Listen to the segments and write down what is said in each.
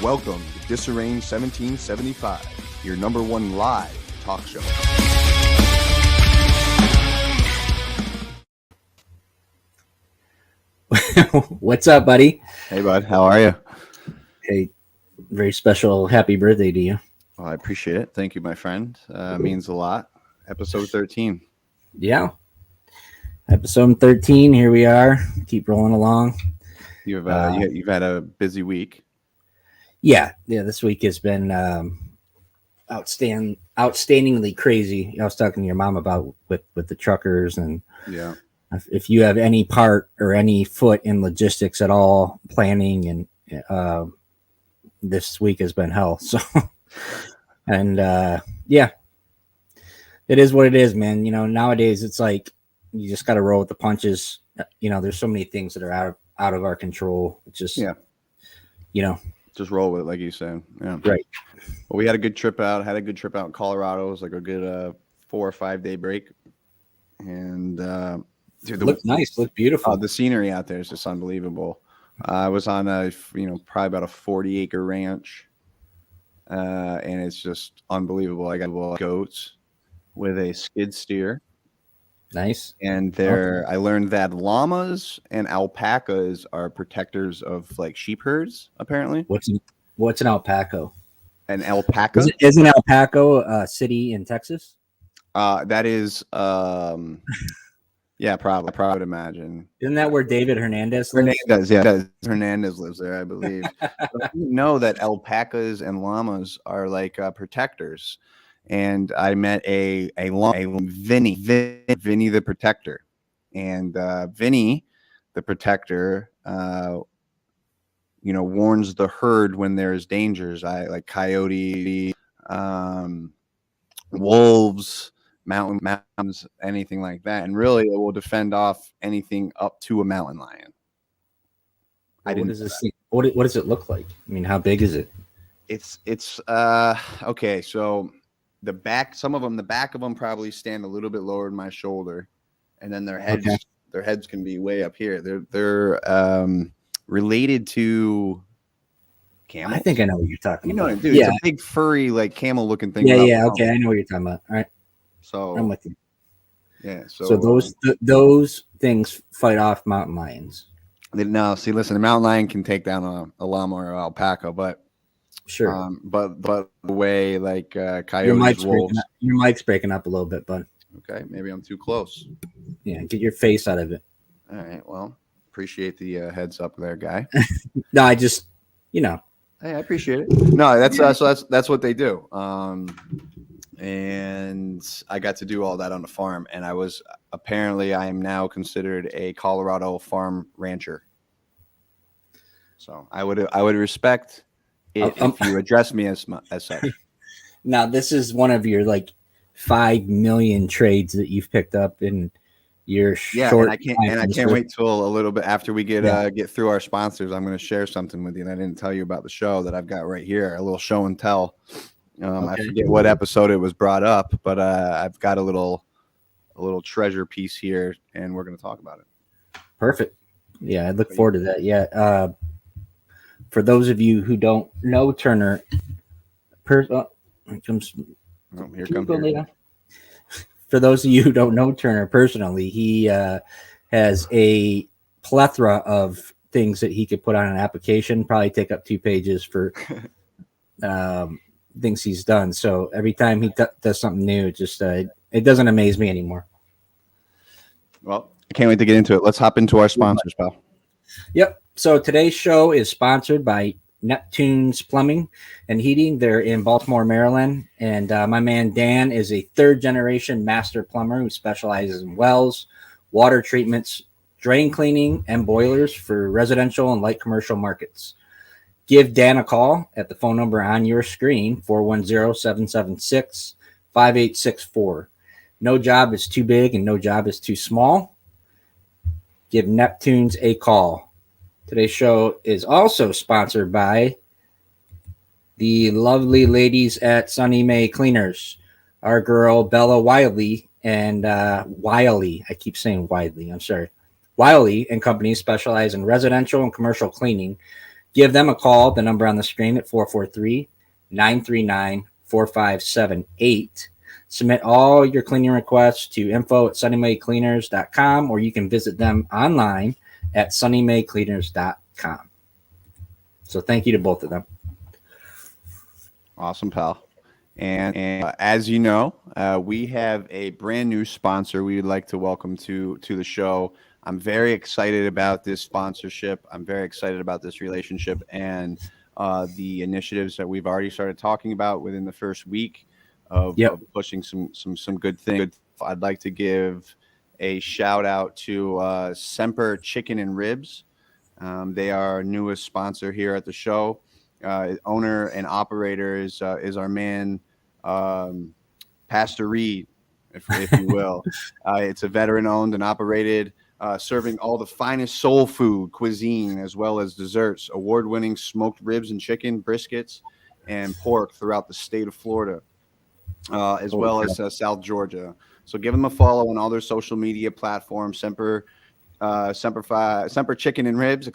Welcome to Disarranged 1775, your number one live talk show. What's up, buddy? Hey, bud. How are you? Hey, very special happy birthday to you. Well, I appreciate it. Thank you, my friend. Means a lot. Episode 13. Yeah. Episode 13. Here we are. Keep rolling along. You've had a busy week. Yeah. This week has been outstandingly crazy. I was talking to your mom about with the truckers, and yeah, if you have any part or any foot in logistics at all, planning, and this week has been hell. So, and yeah, it is what it is, man. You know, nowadays it's like you just got to roll with the punches. You know, there's so many things that are out of our control. It's just, you know, just roll with it, like you said. Yeah, right. Well, we had a good trip out. Had a good trip out in Colorado. It was like a good 4 or 5 day break, and dude, Looked nice, looked beautiful. The scenery out there is just unbelievable. I was on probably about a 40-acre ranch, and it's just unbelievable. I got goats with a skid steer. Nice. And I learned that llamas and alpacas are protectors of like sheep herds, apparently. What's an alpaca? An alpaca? Is an alpaca a city in Texas? That is, yeah, probably. I would imagine. Isn't that where David Hernandez lives? Hernandez lives there, I believe. But I didn't know that alpacas and llamas are like protectors. And I met a Vinny the protector, and Vinny the protector, warns the herd when there's dangers. Like coyote, wolves, mountains, anything like that. And really, it will defend off anything up to a mountain lion. What does it look like? I mean, how big is it? It's okay. So the back of them probably stand a little bit lower than my shoulder, and then their heads can be way up here. They're related to camels. I think I know what you're talking about. Dude, it's a big furry like camel looking thing. Yeah. Okay, I know what you're talking about. All right. So I'm with you. Yeah. So those things fight off mountain lions. No, see, listen, the mountain lion can take down a llama or alpaca, but sure. But the way like coyotes, wolves. Your mic's breaking up a little bit, bud. Okay, maybe I'm too close. Yeah, get your face out of it. All right. Well, appreciate the heads up there, guy. No, I just, Hey, I appreciate it. No, that's what they do. And I got to do all that on the farm, and I am now considered a Colorado farm rancher. So I would respect if you address me as such. Now, this is one of your like 5 million trades that you've picked up in your short. And I can't wait till a little bit after we get through our sponsors. I'm going to share something with you that I didn't tell you about the show that I've got right here, a little show and tell. I forget what episode it was brought up, but I've got a little treasure piece here, and we're going to talk about it. Perfect. Yeah, I look forward to that. Yeah. For those of you who don't know Turner, here comes. For those of you who don't know Turner personally, he has a plethora of things that he could put on an application. Probably take up 2 pages for things he's done. So every time he does something new, it doesn't amaze me anymore. Well, I can't wait to get into it. Let's hop into our sponsors, pal. Yep. So today's show is sponsored by Neptune's Plumbing and Heating. They're in Baltimore, Maryland. And my man Dan is a 3rd-generation master plumber who specializes in wells, water treatments, drain cleaning, and boilers for residential and light commercial markets. Give Dan a call at the phone number on your screen, 410-776-5864. No job is too big and no job is too small. Give Neptune's a call. Today's show is also sponsored by the lovely ladies at Sunny May Cleaners. Our girl Bella Wiley and Wiley. I keep saying Wiley. I'm sorry. Wiley and Company specialize in residential and commercial cleaning give them a call. The number on the screen at 443-939-4578. Submit all your cleaning requests to info@sunnymaycleaners.com, or you can visit them online at sunnymaycleaners.com. So thank you to both of them. Awesome, pal. And as you know, we have a brand new sponsor we would like to welcome to the show. I'm very excited about this sponsorship. I'm very excited about this relationship and the initiatives that we've already started talking about within the first week of pushing some good things. I'd like to give a shout out to Semper Chicken and Ribs. They are our newest sponsor here at the show. Owner and operator is our man, Pastor Reed, if you will. It's a veteran-owned and operated, serving all the finest soul food cuisine as well as desserts, award-winning smoked ribs and chicken, briskets, and pork throughout the state of Florida, as well as South Georgia. So give them a follow on all their social media platforms, Semper Chicken and Ribs,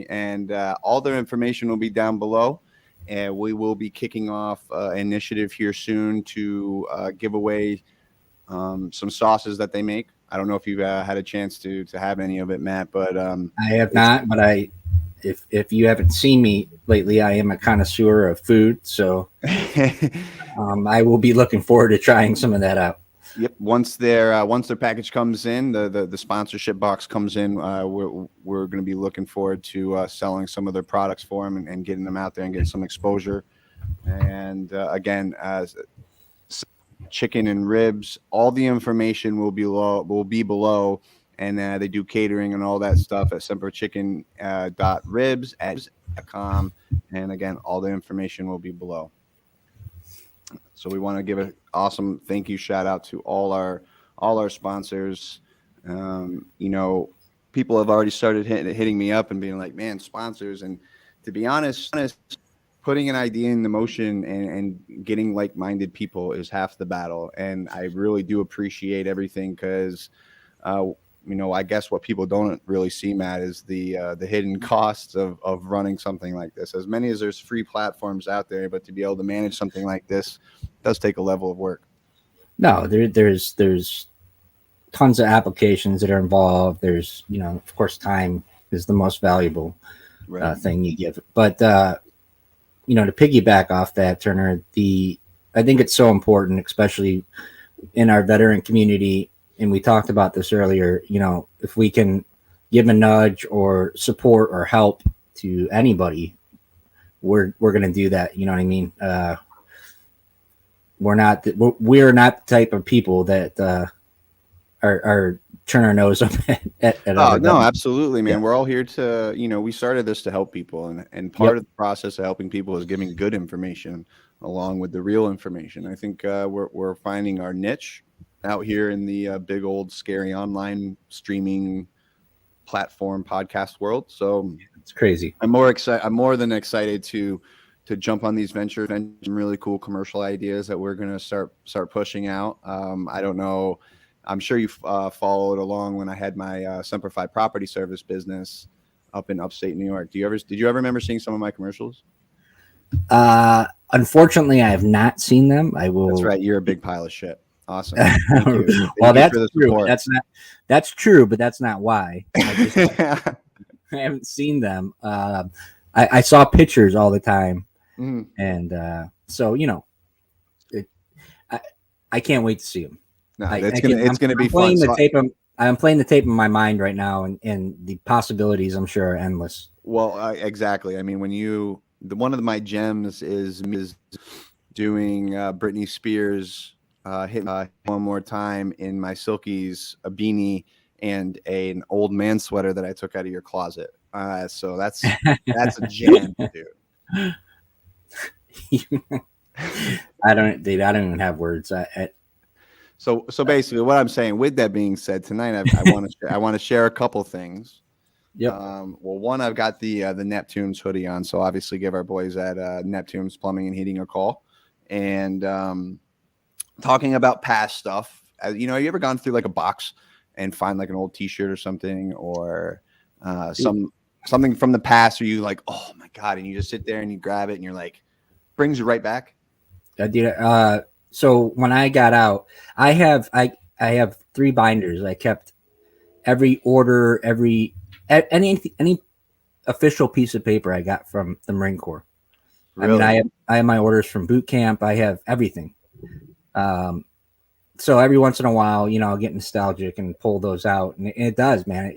and all their information will be down below. And we will be kicking off an initiative here soon to give away some sauces that they make. I don't know if you've had a chance to have any of it, Matt, but I have not. But if you haven't seen me lately, I am a connoisseur of food, so I will be looking forward to trying some of that out. Yep. Once their package comes in, the sponsorship box comes in, we're going to be looking forward to selling some of their products for them and getting them out there and getting some exposure. And again, chicken and ribs, all the information will be below, and they do catering and all that stuff at semperchicken.ribs@com. And again, all the information will be below. So we want to give an awesome thank you shout out to all our sponsors. People have already started hitting me up and being like, man, sponsors. And to be honest, putting an idea into motion and getting like-minded people is half the battle. And I really do appreciate everything because, I guess what people don't really see, Matt, is the hidden costs of running something like this. As many as there's free platforms out there, but to be able to manage something like this does take a level of work. No, there's tons of applications that are involved. There's, of course, time is the most valuable thing you give. But, to piggyback off that, Turner, I think it's so important, especially in our veteran community. And we talked about this earlier, if we can give a nudge or support or help to anybody, we're going to do that. You know what I mean? We're not the type of people that are turn our nose up at no, absolutely, man. Yeah. We're all here to, we started this to help people, and part of the process of helping people is giving good information along with the real information. I think we're finding our niche out here in the big old scary online streaming platform podcast world. So it's crazy. I'm more than excited to jump on these ventures and some really cool commercial ideas that we're going to start pushing out. I don't know. I'm sure you followed along when I had my Semper property service business up in upstate New York. Did you ever remember seeing some of my commercials? Unfortunately, I have not seen them. I will. That's right. You're a big pile of shit. Awesome. Well, that's true. That's true, but that's not why. I haven't seen them. I saw pictures all the time, and so I can't wait to see them. No, it's gonna be fun. I'm playing the tape in my mind right now, and the possibilities I'm sure are endless. Well, exactly. I mean, one of my gems is doing Britney Spears. Hit one more time in my Silkies, a beanie, and an old man sweater that I took out of your closet. So that's a gem, dude. I don't even have words. So basically, what I'm saying, with that being said, tonight I want to share a couple things. Yep. Well, one, I've got the Neptune's hoodie on, so obviously give our boys at Neptune's Plumbing and Heating a call, and talking about past stuff. Have you ever gone through like a box and find like an old T-shirt or something, or some something from the past, or you like, oh my God, and you just sit there and you grab it and you're like, brings you right back? Dude, so when I got out, I have 3 binders. I kept every order, any official piece of paper I got from the Marine Corps. Really? I mean, I have my orders from boot camp. I have everything. So every once in a while, I'll get nostalgic and pull those out, and it does, man.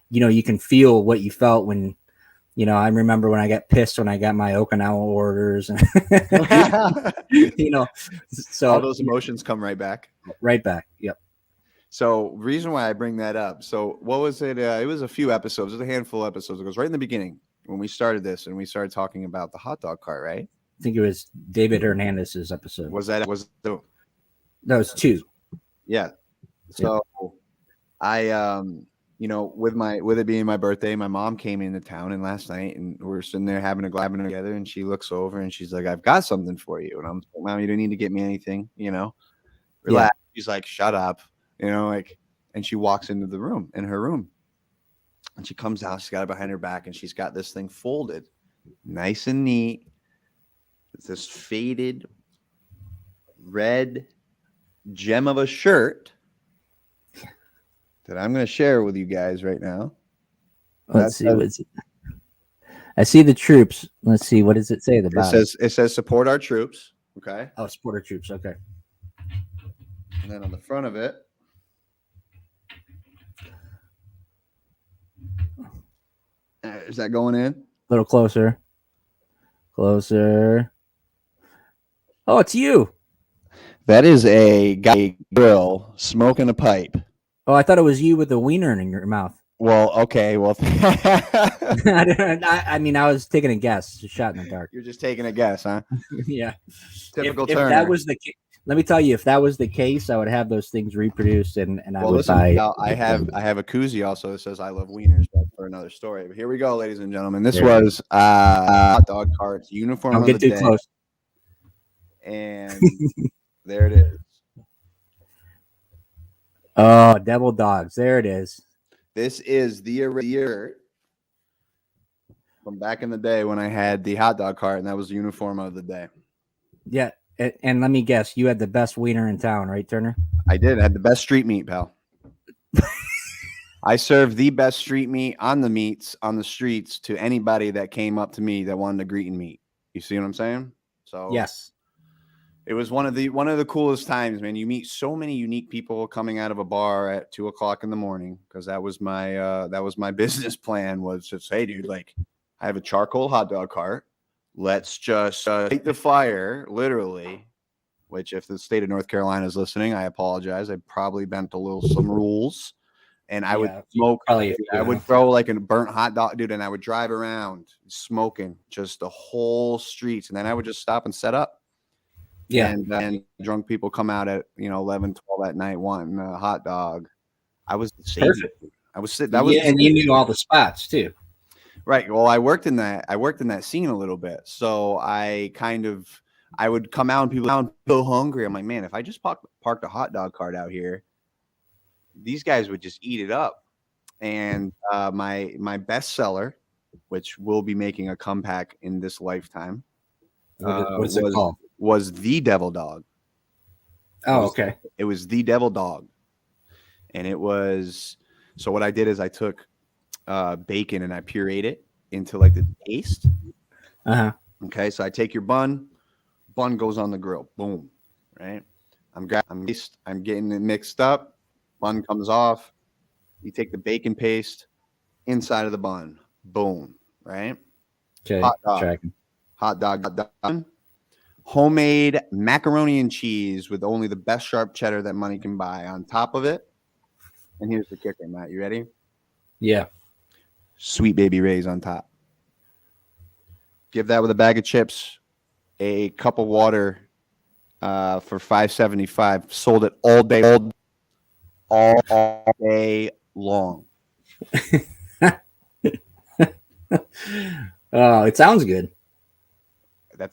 You can feel what you felt when, I remember when I got pissed when I got my Okinawa orders, and so all those emotions come right back. Right back. Yep. So reason why I bring that up. So what was it? It was a few episodes. It was a handful of episodes. It goes right in the beginning when we started this, and we started talking about the hot dog cart, right? I think it was David Hernandez's episode. That was 2. Yeah. So I with it being my birthday, my mom came into town and last night, and we were sitting there having a glass together, and she looks over and she's like, I've got something for you. And I'm like, Mom, you don't need to get me anything, relax. Yeah. She's like, shut up, and she walks into the room, in her room, and she comes out, she's got it behind her back, and she's got this thing folded nice and neat. It's this faded red gem of a shirt that I'm going to share with you guys right now. Let's see. What's it? I see the troops. Let's see. What does it say? It says support our troops. Okay. Oh, support our troops. Okay. And then on the front of it, is that going in? A little closer. Closer. Oh, it's you. That is a guy grill smoking a pipe. Oh, I thought it was you with the wiener in your mouth. Well, okay. Well, I mean, I was taking a guess. Just shot in the dark. You're just taking a guess, huh? Yeah. Typical Turner. If that was the case, let me tell you, if that was the case, I would have those things reproduced, and I would buy. I have a koozie also that says I love wieners, but for another story. But here we go, ladies and gentlemen. This was hot dog cart's uniform. Don't get too close. And there it is. Oh, devil dogs. There it is. This is the year from back in the day when I had the hot dog cart, and that was the uniform of the day. Yeah. And let me guess, you had the best wiener in town, right, Turner? I did. I had the best street meat, pal. I served the best street meat on the streets to anybody that came up to me that wanted to greet and meet. You see what I'm saying? So yes. It was one of the coolest times, man. You meet so many unique people coming out of a bar at 2:00 in the morning, because that was my business plan, was just, hey, dude, like, I have a charcoal hot dog cart. Let's just light the fire, literally. Which, if the state of North Carolina is listening, I apologize. I probably bent some rules, and I would smoke. I would throw like a burnt hot dog, dude, and I would drive around smoking just the whole streets, and then I would just stop and set up. Yeah, and drunk people come out at 11, 12 at night wanting a hot dog. I was the savior. Perfect. I was sitting. And you knew all the spots too, right? Well, I worked in that scene a little bit, so I would come out and people sound so hungry. I'm like, man, if I just parked a hot dog cart out here, these guys would just eat it up. And my best seller, which will be making a comeback in this lifetime, what's it called? Was the Devil Dog. Oh, okay. It was the Devil Dog. And it was, so what I did is I took bacon and I pureed it into like the paste. Uh-huh. Okay, so I take your bun goes on the grill. Boom. Right? I'm getting it mixed up. Bun comes off. You take the bacon paste inside of the bun. Boom. Right? Okay. Hot dog done. Homemade macaroni and cheese with only the best sharp cheddar that money can buy on top of it. And here's the kicker, Matt. You ready? Yeah. Sweet Baby Ray's on top. Give that with a bag of chips, a cup of water for $5.75. Sold it all day long. Oh, it sounds good.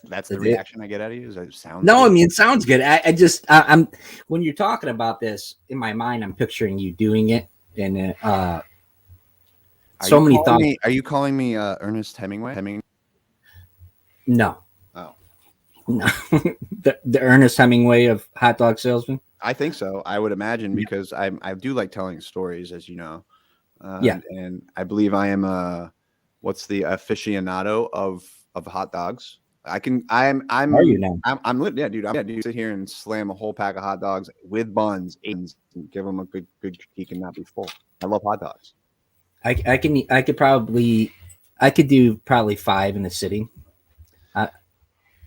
That's the reaction I get out of you. Is that sounds? No, good? I mean, it sounds good. I'm when you're talking about this in my mind, I'm picturing you doing it, and so many thoughts. Are you calling me Ernest Hemingway? No. Oh. No. the Ernest Hemingway of hot dog salesman. I think so. I would imagine, because I do like telling stories, as you know. And I believe I am what's the aficionado of hot dogs. I'm Are you now? I'm lit. Yeah, dude. Sit here and slam a whole pack of hot dogs with buns, and give them a good critique and not be full. I love hot dogs. I could do probably 5 in a sitting. I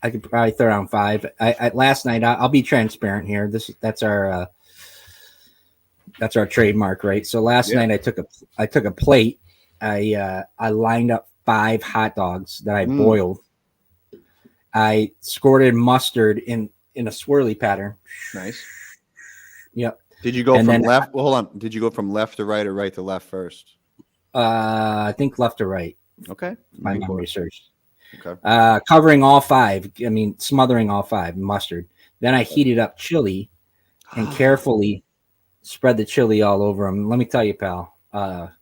could probably throw around 5. I last night, I'll be transparent here. That's our trademark, right? So last night I took a plate. I lined up 5 hot dogs that I boiled. I squirted mustard in a swirly pattern. Nice. Yep. Did you go from left? Well, hold on. Did you go from left to right or right to left first? I think left to right. Okay. My memory serves. Okay. Covering all 5. I mean, smothering all 5 mustard. Then I heated up chili and carefully spread the chili all over them. Let me tell you, pal.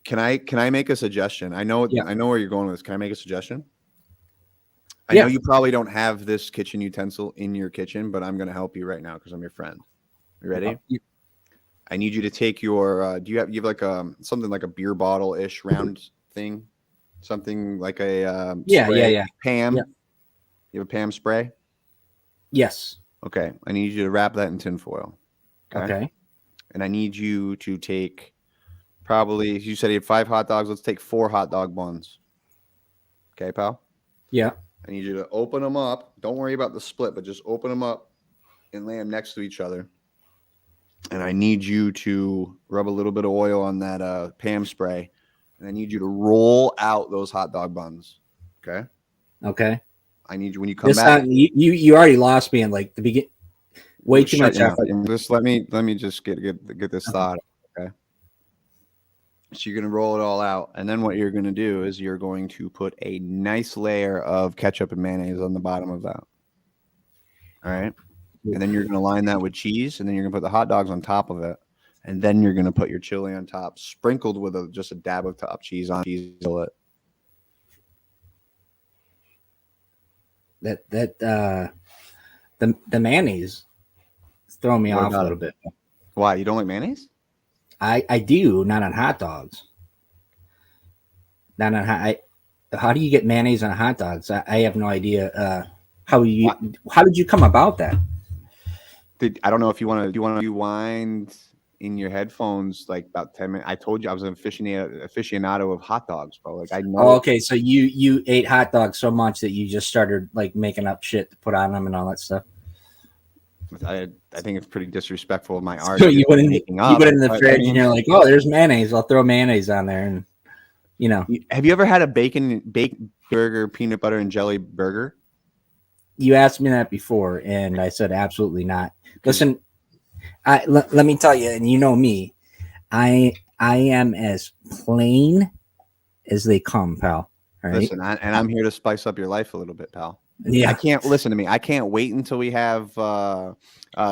Can I make a suggestion? I know where you're going with this. Can I make a suggestion? I know you probably don't have this kitchen utensil in your kitchen, but I'm going to help you right now because I'm your friend. You ready? I need you to take your. Do you have like something like a beer bottle ish round thing? Something like a Pam. Yeah. You have a Pam spray? Yes. Okay. I need you to wrap that in tinfoil. Okay. And I need you to take probably, you said you had 5 hot dogs. Let's take 4 hot dog buns. Okay, pal? Yeah. I need you to open them up. Don't worry about the split, but just open them up and lay them next to each other. And I need you to rub a little bit of oil on that Pam spray. And I need you to roll out those hot dog buns. Okay? Okay. I need you, when you come back. You already lost me in like the beginning. Way too much effort. Just let me just get this thought. Okay. So you're going to roll it all out. And then what you're going to do is you're going to put a nice layer of ketchup and mayonnaise on the bottom of that. All right. And then you're going to line that with cheese. And then you're going to put the hot dogs on top of it. And then you're going to put your chili on top, sprinkled with just a dab of top cheese on it. The mayonnaise is throwing me off a little bit. Why? You don't like mayonnaise? I do, not on hot dogs. Not on how do you get mayonnaise on hot dogs? I have no idea. How did you come about that? I don't know if you want to rewind in your headphones like about 10 minutes. I told you I was an aficionado of hot dogs, bro. Like I know. Oh, okay, so you ate hot dogs so much that you just started like making up shit to put on them and all that stuff. I think it's pretty disrespectful of my art. So you put it in the fridge and you're like, oh, there's mayonnaise. I'll throw mayonnaise on there, and you know. Have you ever had a baked burger, peanut butter and jelly burger? You asked me that before, and I said absolutely not. Listen, let me tell you, and you know me, I am as plain as they come, pal. All right? Listen, I'm here to spice up your life a little bit, pal. Yeah. I can't listen to me. I can't wait until we have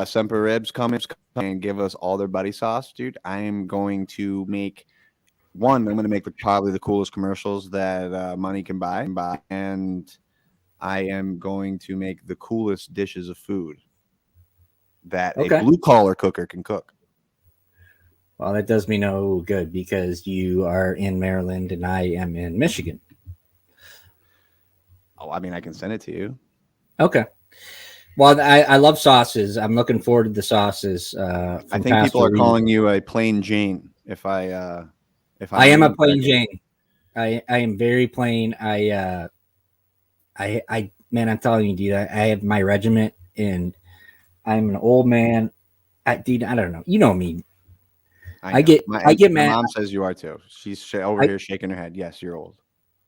Semper ribs come and give us all their buddy sauce, dude. I am going to make I'm going to make probably the coolest commercials that money can buy, and I am going to make the coolest dishes of food that a blue collar cooker can cook. Well, that does me no good because you are in Maryland and I am in Michigan. Oh, I mean, I can send it to you. Okay. Well, I love sauces. I'm looking forward to the sauces. I think people are calling you a plain Jane. I am a plain Jane. I am very plain. Man, I'm telling you, dude, I have my regiment and I'm an old man. Dude, I don't know. You know me. I get mad. My mom says you are too. She's over here shaking her head. Yes, you're old.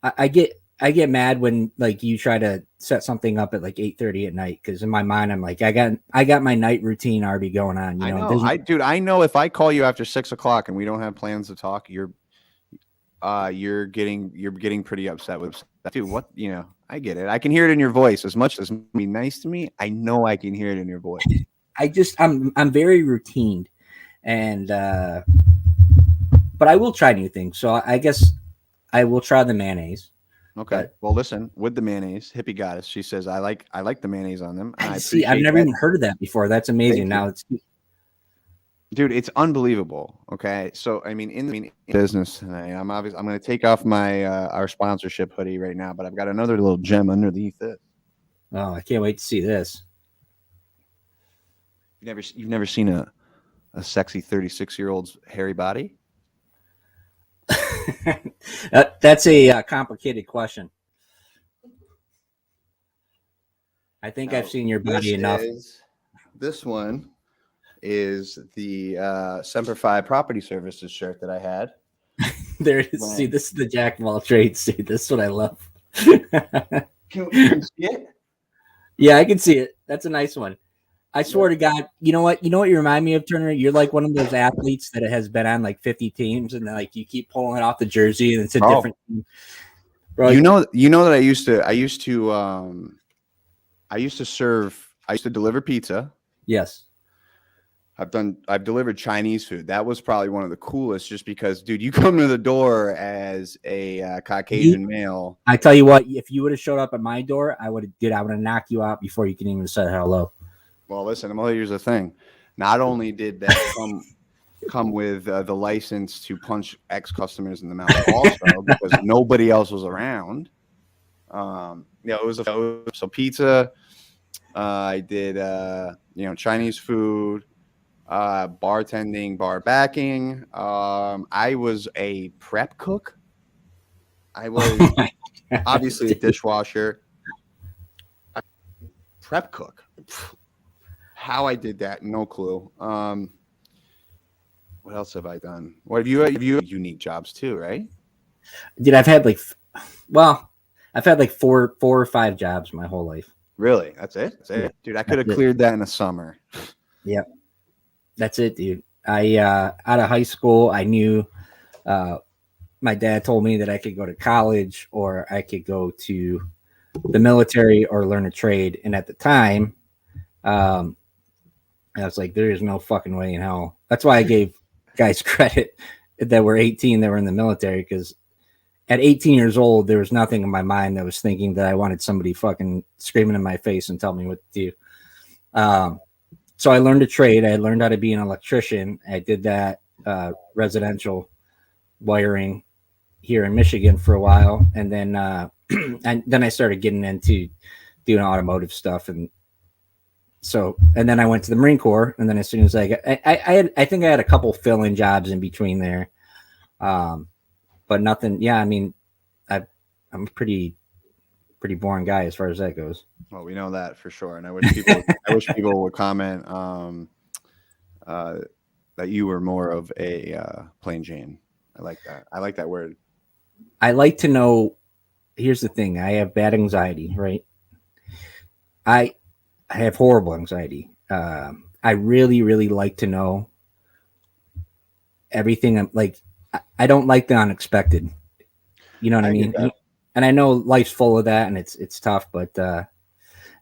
I get mad when like you try to set something up at like 8:30 at night because in my mind I'm like I got my night routine already going on. You know, I know if I call you after 6 o'clock and we don't have plans to talk, you're getting pretty upset with that. Dude, what, you know, I get it. I can hear it in your voice. As much as be nice to me, I know I can hear it in your voice. I'm very routine, and but I will try new things. So I guess I will try the mayonnaise. Okay. Well, listen, with the mayonnaise, Hippie Goddess, she says I like the mayonnaise on them. And I see. I've appreciate never that. even heard of that before. That's amazing. Now it's dude, it's unbelievable. Okay, so I mean, in the business tonight, I'm going to take off my our sponsorship hoodie right now, but I've got another little gem underneath it. Oh, I can't wait to see this. You've never seen a sexy 36-year-old's hairy body? That's a complicated question. I think I've seen your body enough. This one is the Semper 5 Property Services shirt that I had. There it is. Wow. See, this is the jack of all trades. See, this is what I love. Can you see it? Yeah, I can see it. That's a nice one. I swear to God, you know what? You know what you remind me of, Turner? You're like one of those athletes that has been on like 50 teams, and like you keep pulling it off the jersey, and it's a different team. Bro, you know that I used to deliver pizza. Yes. I've delivered Chinese food. That was probably one of the coolest, just because, dude, you come to the door as a Caucasian male. I tell you what, if you would have showed up at my door, I would have knocked you out before you can even say hello. Well, listen, here's the thing. Not only did that come with the license to punch ex-customers in the mouth, also because nobody else was around. It was so pizza. I did Chinese food. Bartending, bar backing. I was a prep cook. I was obviously a dishwasher. Prep cook. How I did that, no clue. What else have I done? What have you unique jobs too, right? Dude, I've had like 4 or 5 jobs my whole life. Really? That's it? Yeah. Dude, I could have cleared that in a summer. Yep. That's it, dude. I out of high school, I knew my dad told me that I could go to college or I could go to the military or learn a trade. And at the time, I was like, there is no fucking way in hell. That's why I gave guys credit that were 18 that were in the military, because at 18 years old, there was nothing in my mind that was thinking that I wanted somebody fucking screaming in my face and telling me what to do. So I learned a trade. I learned how to be an electrician. I did that residential wiring here in Michigan for a while, and then I started getting into doing automotive stuff, and then I went to the Marine Corps, and then as soon as I think I had a couple fill-in jobs in between there, but nothing. Yeah, I mean, I'm a pretty boring guy as far as that goes. Well, we know that for sure, and I wish people would comment that you were more of a plain Jane. I like that. I like that word. I like to know. Here's the thing: I have bad anxiety, right? I have horrible anxiety. I really, really like to know everything. I'm like, I don't like the unexpected. You know what I mean? And I know life's full of that, and it's tough. But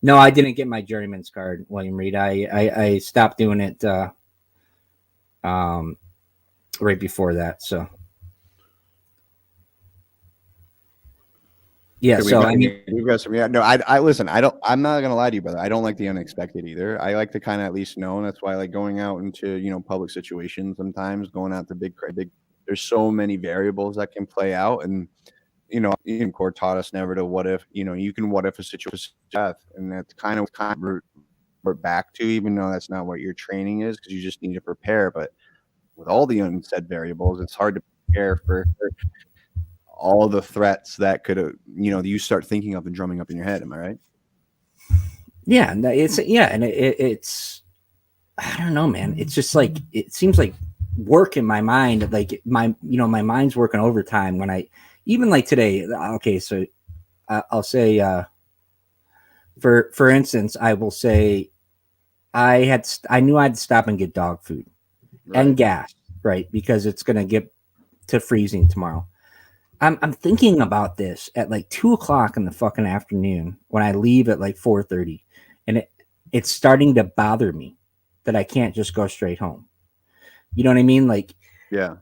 no, I didn't get my journeyman's card, William Reed. I stopped doing it right before that. So yeah. So I mean, we've got some. Yeah, no, I listen. I'm not gonna lie to you, brother. I don't like the unexpected either. I like to kind of at least know. And that's why I like going out into public situations. Sometimes going out to big. There's so many variables that can play out, and Court taught us never to what if. You can what if a situation death, and that's kind of we're back to, even though that's not what your training is, because you just need to prepare. But with all the unsaid variables, it's hard to prepare for all the threats that could you start thinking of and drumming up in your head. Am I right? Yeah, and it's I don't know, man. It's just like, it seems like work in my mind, like my mind's working overtime when I even like today. Okay, so I'll say for instance, I will say I knew I'd stop and get dog food and gas, right? Because it's gonna get to freezing tomorrow. I'm thinking about this at like 2:00 in the fucking afternoon when I leave at like 4:30, and it's starting to bother me that I can't just go straight home. You know what I mean? Like, yeah.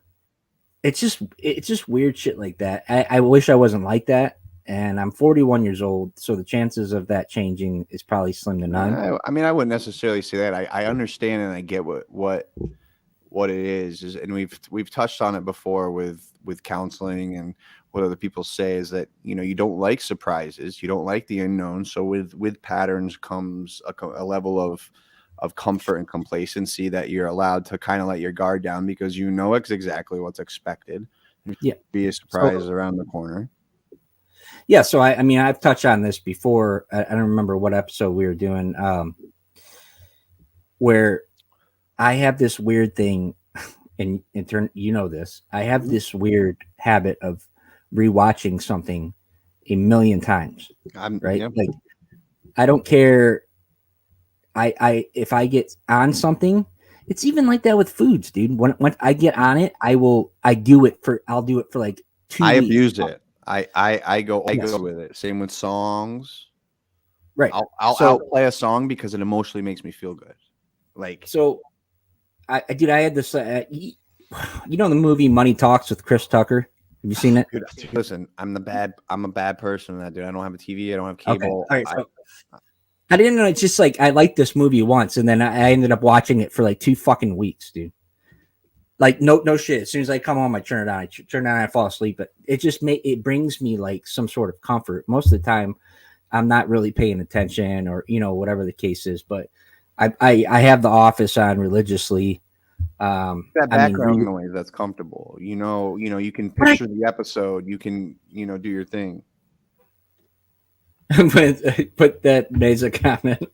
it's just weird shit like that. I wish I wasn't like that. And I'm 41 years old, so the chances of that changing is probably slim to none. I mean, I wouldn't necessarily say that. I understand and I get what it is, and we've touched on it before with counseling, and what other people say is that, you know, you don't like surprises, you don't like the unknown. So with patterns comes a level of comfort and complacency, that you're allowed to kind of let your guard down, because you know exactly what's expected. Yeah. Be a surprise around the corner. Yeah, so I mean, I've touched on this before. I don't remember what episode we were doing, where I have this weird thing, and in turn, you know this. I have this weird habit of rewatching something a million times. Right? Yeah. Like, I don't care. I if I get on something, it's even like that with foods, dude. When I get on it, I'll do it for like 2 I weeks. abuse it. I go with it. Same with songs. Right. I'll play a song because it emotionally makes me feel good. Like, so, I had this. You know the movie Money Talks with Chris Tucker. Have you seen it? Dude, listen, I'm a bad person in that, dude. I don't have a TV. I don't have cable. Okay. All right, I didn't know. It's just like, I liked this movie once, and then I ended up watching it for like 2 fucking weeks, dude. Like, no shit. As soon as I come home, I turn it on. And I fall asleep. But it brings me like some sort of comfort. Most of the time, I'm not really paying attention, or, you know, whatever the case is. But I have The Office on religiously. That background noise that's comfortable. You know, you can picture the episode. You can, do your thing. But that makes a comment.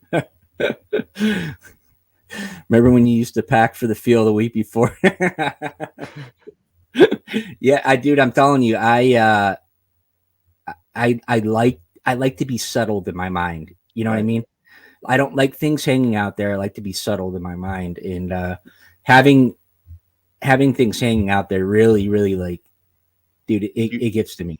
Remember when you used to pack for the field the week before? Yeah, dude, I'm telling you, I like to be settled in my mind. You know what I mean? I don't like things hanging out there. I like to be settled in my mind, and having things hanging out there really, really, like, dude, it gets to me.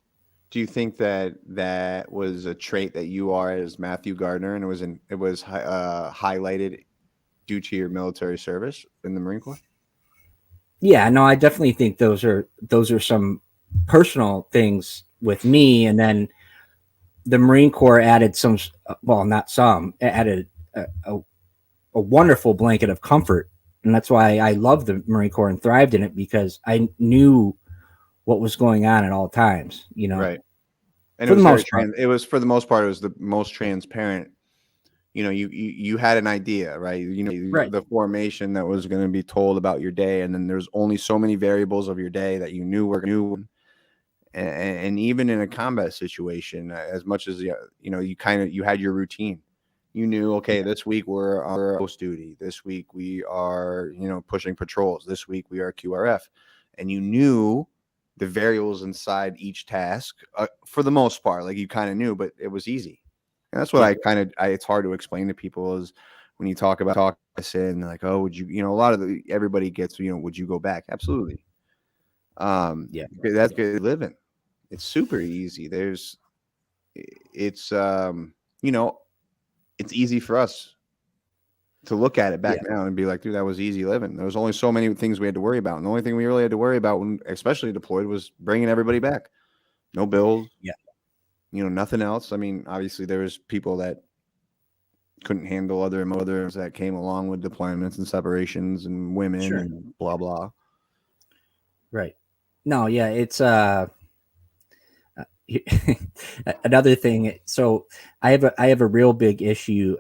Do you think that was a trait that you are as Matthew Gardner, and it was highlighted due to your military service in the Marine Corps? Yeah, no, I definitely think those are some personal things with me, and then the Marine Corps added added a wonderful blanket of comfort, and that's why I love the Marine Corps and thrived in it, because I knew what was going on at all times, you know. Right. And it was for the most part, it was the most transparent. You know, you had an idea, right? You know, the formation that was going to be told about your day, and then there's only so many variables of your day that you knew were new. And even in a combat situation, as much as you had your routine. You knew, okay, this week we're on post duty. This week we are, pushing patrols. This week we are QRF, and you knew the variables inside each task for the most part. Like, you kind of knew, but it was easy. And that's what it's hard to explain to people, is when you talk this, and like, oh, would you, a lot of everybody gets, would you go back? Absolutely. That's good living. It's super easy. It's easy for us to look at it back now and be like, dude, that was easy living. There was only so many things we had to worry about. And the only thing we really had to worry about, when especially deployed, was bringing everybody back. No bills. Yeah. Nothing else. I mean, obviously there was people that couldn't handle other mothers that came along with deployments and separations, and women and blah, blah. Right. No, yeah, it's another thing. So I have a real big issue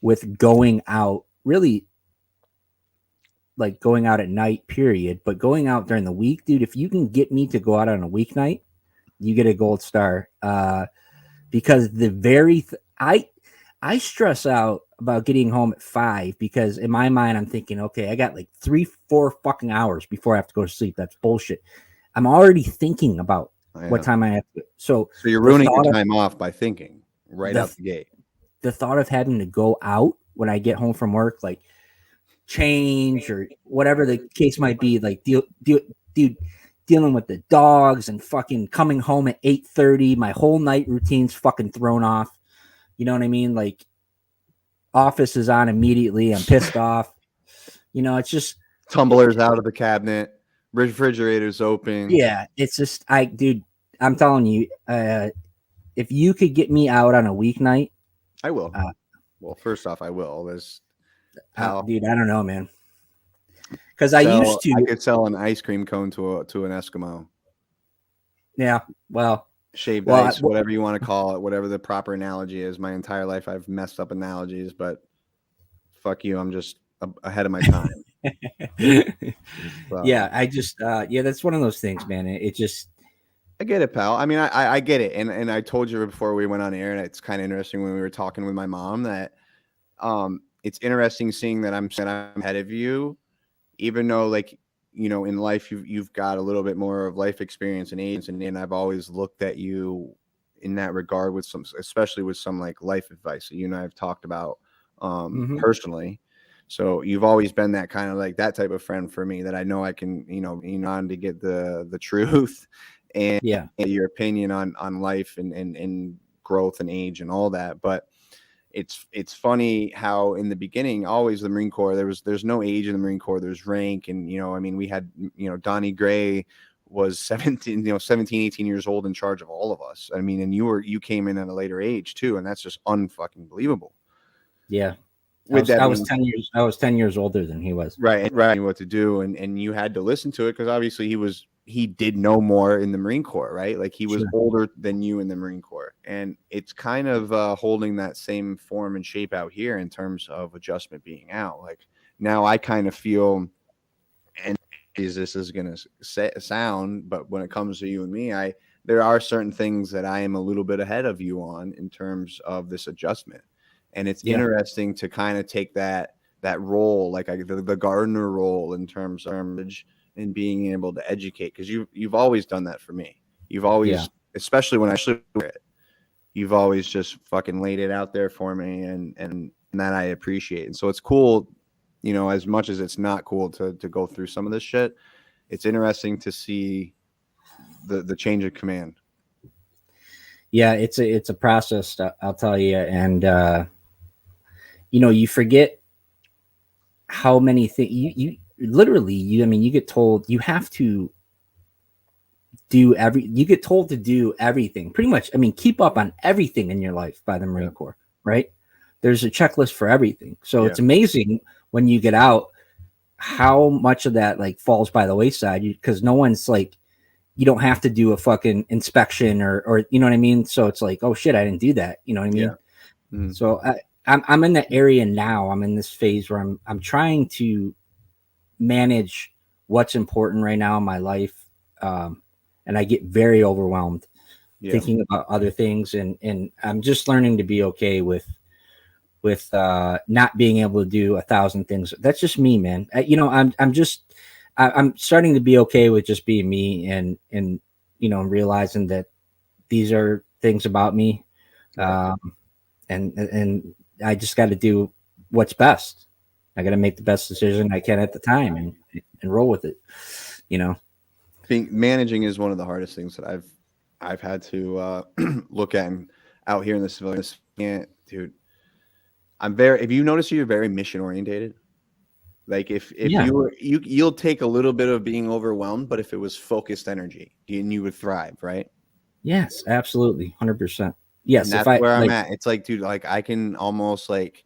with going out, really, like going out at night, period. But going out during the week, dude, if you can get me to go out on a weeknight, you get a gold star. Because I stress out about getting home at 5, because in my mind I'm thinking, okay, I got like 3-4 fucking hours before I have to go to sleep. That's bullshit. I'm already thinking about what time I have to. So you're ruining your time off by thinking right out the gate. The thought of having to go out when I get home from work, like change or whatever the case might be, like dealing with the dogs and fucking coming home at 8:30, my whole night routine's fucking thrown off. You know what I mean? Like, office is on immediately. I'm pissed off. It's just tumblers out of the cabinet. refrigerator's open. Yeah, it's just dude, I'm telling you, if you could get me out on a weeknight, I will. Well, first off, I will. There's dude, I don't know, man. Because I could sell an ice cream cone to an Eskimo. Yeah, well, shaved ice, whatever you want to call it, whatever the proper analogy is. My entire life, I've messed up analogies, but fuck you, I'm just ahead of my time. So. Yeah, I just, that's one of those things, man. It just, I get it, pal. I mean, I get it, and I told you before we went on air, and it's kind of interesting when we were talking with my mom that, it's interesting seeing that I'm ahead of you, even though, like, you know, in life you've got a little bit more of life experience and age, and I've always looked at you in that regard with some, especially with some like life advice that you and I have talked about personally. So you've always been that kind of like that type of friend for me that I know I can, on to get the truth and your opinion on life and growth and age and all that. But it's funny how in the beginning, always the Marine Corps, there's no age in the Marine Corps, there's rank. And, I mean, we had, Donnie Gray was 17, 18 years old in charge of all of us. I mean, and you came in at a later age too. And that's just unfucking believable. Yeah. I was 10 years older than he was. Right. What to do. And you had to listen to it because obviously he did know more in the Marine Corps, right? Like he was older than you in the Marine Corps. And it's kind of holding that same form and shape out here in terms of adjustment being out. Like now I kind of feel, and this is going to sound, but when it comes to you and me, there are certain things that I am a little bit ahead of you on in terms of this adjustment. And it's interesting to kind of take that role, like the gardener role in terms of and being able to educate, because you've always done that for me. You've always, especially when I wear it, you've always just fucking laid it out there for me, and that I appreciate. And so it's cool, as much as it's not cool to go through some of this shit, it's interesting to see the change of command. Yeah, it's a process, I'll tell you, and you forget how many things you literally, I mean, you get told you have to do you get told to do everything pretty much. I mean, keep up on everything in your life by the Marine Corps, right? There's a checklist for everything. So it's amazing when you get out how much of that like falls by the wayside, because no one's like, you don't have to do a fucking inspection or you know what I mean? So it's like, oh shit, I didn't do that. You know what I mean? Yeah. Mm-hmm. So I'm in that area now. I'm in this phase where I'm trying to manage what's important right now in my life. And I get very overwhelmed thinking about other things. And I'm just learning to be okay with not being able to do 1,000 things. That's just me, man. I'm starting to be okay with just being me and realizing that these are things about me. And I just got to do what's best. I got to make the best decision I can at the time and roll with it. Managing is one of the hardest things that I've had to look at out here in the civilian. Dude, if you notice, you're very mission orientated. Like if you'll take a little bit of being overwhelmed, but if it was focused energy, you would thrive, right? Yes, absolutely, 100%. Yes, and that's where I'm at. It's like, dude, like I can almost like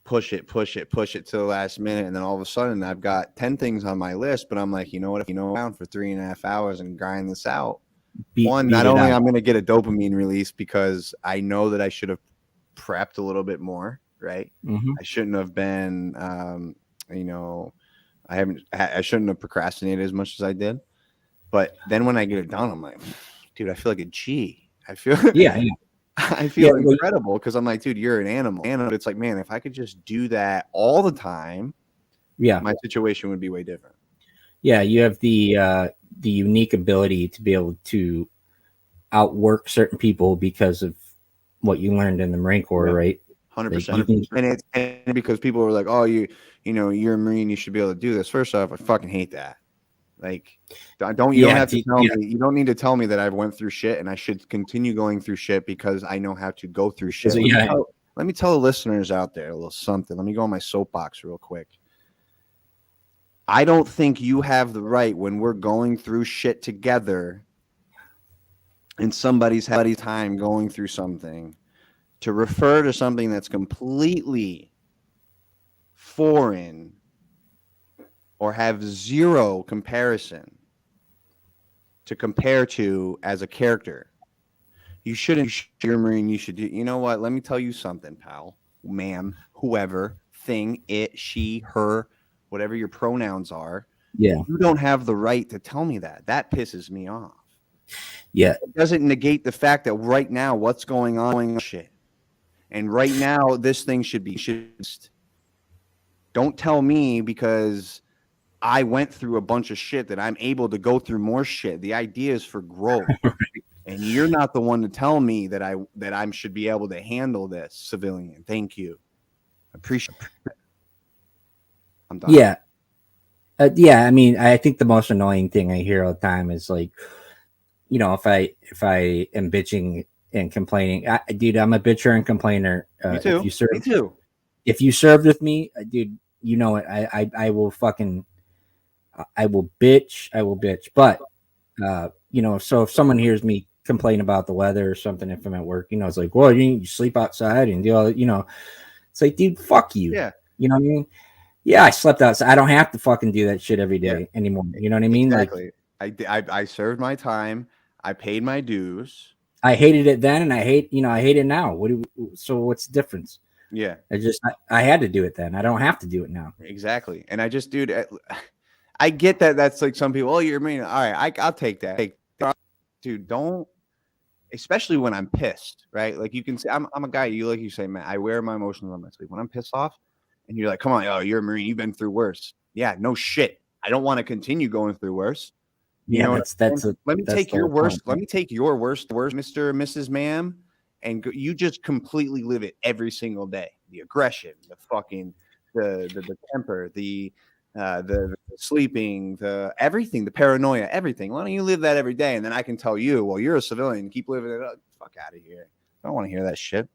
push it to the last minute, and then all of a sudden I've got 10 things on my list, but I'm like, you know what? If around for 3.5 hours and grind this out, not only I'm going to get a dopamine release because I know that I should have prepped a little bit more, right? Mm-hmm. I shouldn't have been, I shouldn't have procrastinated as much as I did. But then when I get it done, I'm like, dude, I feel like a G. I feel I feel incredible because I'm like, dude, you're an animal. But it's like, man, if I could just do that all the time, my situation would be way different. Yeah, you have the unique ability to be able to outwork certain people because of what you learned in the Marine Corps, right? 100%. And because people were like, oh, you're a Marine, you should be able to do this. First off, I fucking hate that. Like, you don't have to tell me. You don't need to tell me that I went through shit and I should continue going through shit because I know how to go through shit. Let me tell the listeners out there a little something. Let me go on my soapbox real quick. I don't think you have the right when we're going through shit together and somebody's having time going through something to refer to something that's completely foreign or have zero comparison to compare to as a character. You shouldn't share Marine. You should do, you know what? Let me tell you something, pal, ma'am, whoever, thing, it, she, her, whatever your pronouns are. Yeah. You don't have the right to tell me that. That pisses me off. Yeah. It doesn't negate the fact that right now what's going on shit. And right now this thing should be don't tell me because I went through a bunch of shit that I'm able to go through more shit. The idea is for growth. And you're not the one to tell me that I should be able to handle this, civilian. Thank you. Appreciate it. I'm done. Yeah. Yeah. I mean, I think the most annoying thing I hear all the time is like, you know, if I am bitching and complaining, dude, I'm a bitcher and complainer. Me too. Me too. If you served with me, dude, you know it. I will fucking, I will bitch. But, you know, so if someone hears me complain about the weather or something, if I'm at work, you know, it's like, well, you sleep outside and do all, you know, it's like, dude, fuck you. Yeah. You know what I mean? Yeah, I slept outside. I don't have to fucking do that shit every day anymore. You know what I mean? Exactly. Like, I served my time. I paid my dues. I hated it then, and I hate it now. So what's the difference? Yeah. I had to do it then. I don't have to do it now. Exactly. And I just, dude, I get that. That's like some people. Oh, you're mean. All right, I'll take that. Dude, don't. Especially when I'm pissed, right? Like you can say, I'm a guy. You like you say, man, I wear my emotions on my sleeve. When I'm pissed off, and you're like, come on, oh, you're a Marine. You've been through worse. Yeah, no shit. I don't want to continue going through worse. You know, let me take your worst. Let me take your worst, Mr. and Mrs. Ma'am, and you just completely live it every single day. The aggression, the fucking, the temper, the sleeping, the everything, the paranoia, everything. Why don't you live that every day? And then I can tell you, well, you're a civilian. Keep living it up. Fuck out of here. I don't want to hear that shit.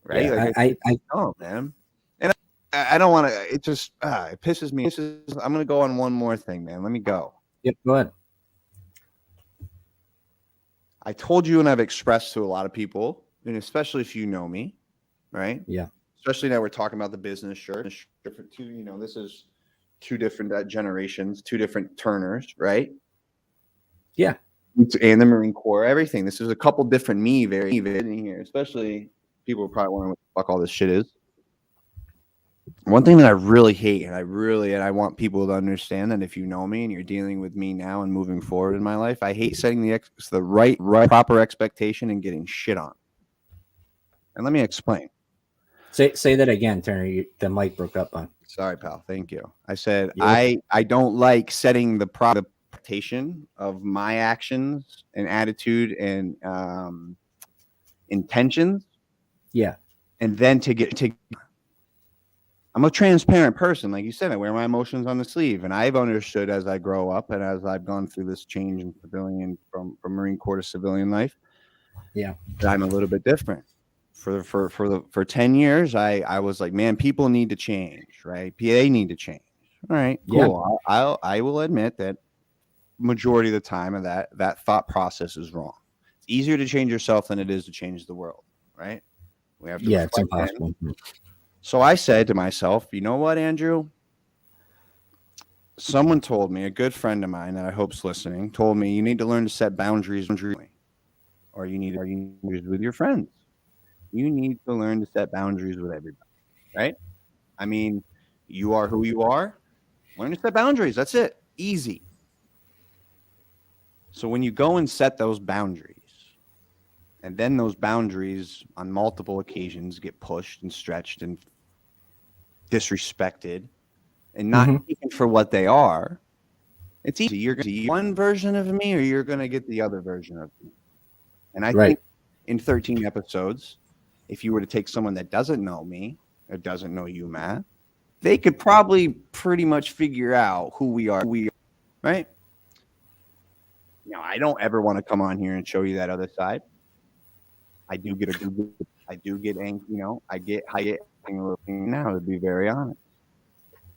Right? Yeah, like oh man. And I don't want to. It just it pisses me. I'm gonna go on one more thing, man. Let me go. Yep, go ahead. I told you, and I've expressed to a lot of people, and especially if you know me, right? Yeah. Especially now we're talking about the business shirt. You know, this is two different generations, two different Turners, right? Yeah. And the Marine Corps, everything. This is a couple different me very in here, especially people probably wondering what the fuck all this shit is. One thing that I really hate, and I want people to understand that if you know me and you're dealing with me now and moving forward in my life, I hate setting the right proper expectation and getting shit on. And let me explain. Say that again, Turner. The mic broke up on. Sorry, pal. Thank you. I said I don't like setting the expectation of my actions and attitude and intentions. Yeah. And then I'm a transparent person. Like you said, I wear my emotions on the sleeve. And I've understood as I grow up and as I've gone through this change in civilian from Marine Corps to civilian life. Yeah. That I'm a little bit different. For 10 years, I was like, man, people need to change, right? They need to change. All right, cool. Yeah. I will admit that majority of the time of that thought process is wrong. It's easier to change yourself than it is to change the world, right? We have to it's impossible. So I said to myself, you know what, Andrew? Someone told me, a good friend of mine that I hope's listening, told me you need to learn to set boundaries, or you need with your friends. You need to learn to set boundaries with everybody, right? I mean, you are who you are. Learn to set boundaries. That's it. Easy. So when you go and set those boundaries, and then those boundaries on multiple occasions get pushed and stretched and disrespected and not taken for what they are, it's easy. You're going to see one version of me or you're going to get the other version of me. And I think in 13 episodes, if you were to take someone that doesn't know me or doesn't know you, Matt, they could probably pretty much figure out who we are, right? Now, I don't ever want to come on here and show you that other side. I do get angry, you know, I get a little now, to be very honest.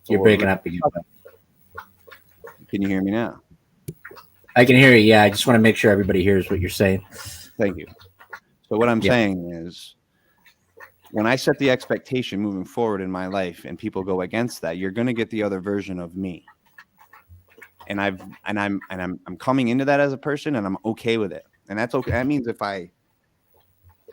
You're breaking up again. Can you hear me now? I can hear you. Yeah, I just want to make sure everybody hears what you're saying. Thank you. So what I'm saying is, when I set the expectation moving forward in my life and people go against that, you're going to get the other version of me. And I'm coming into that as a person, and I'm okay with it. And that's okay. That means if I'm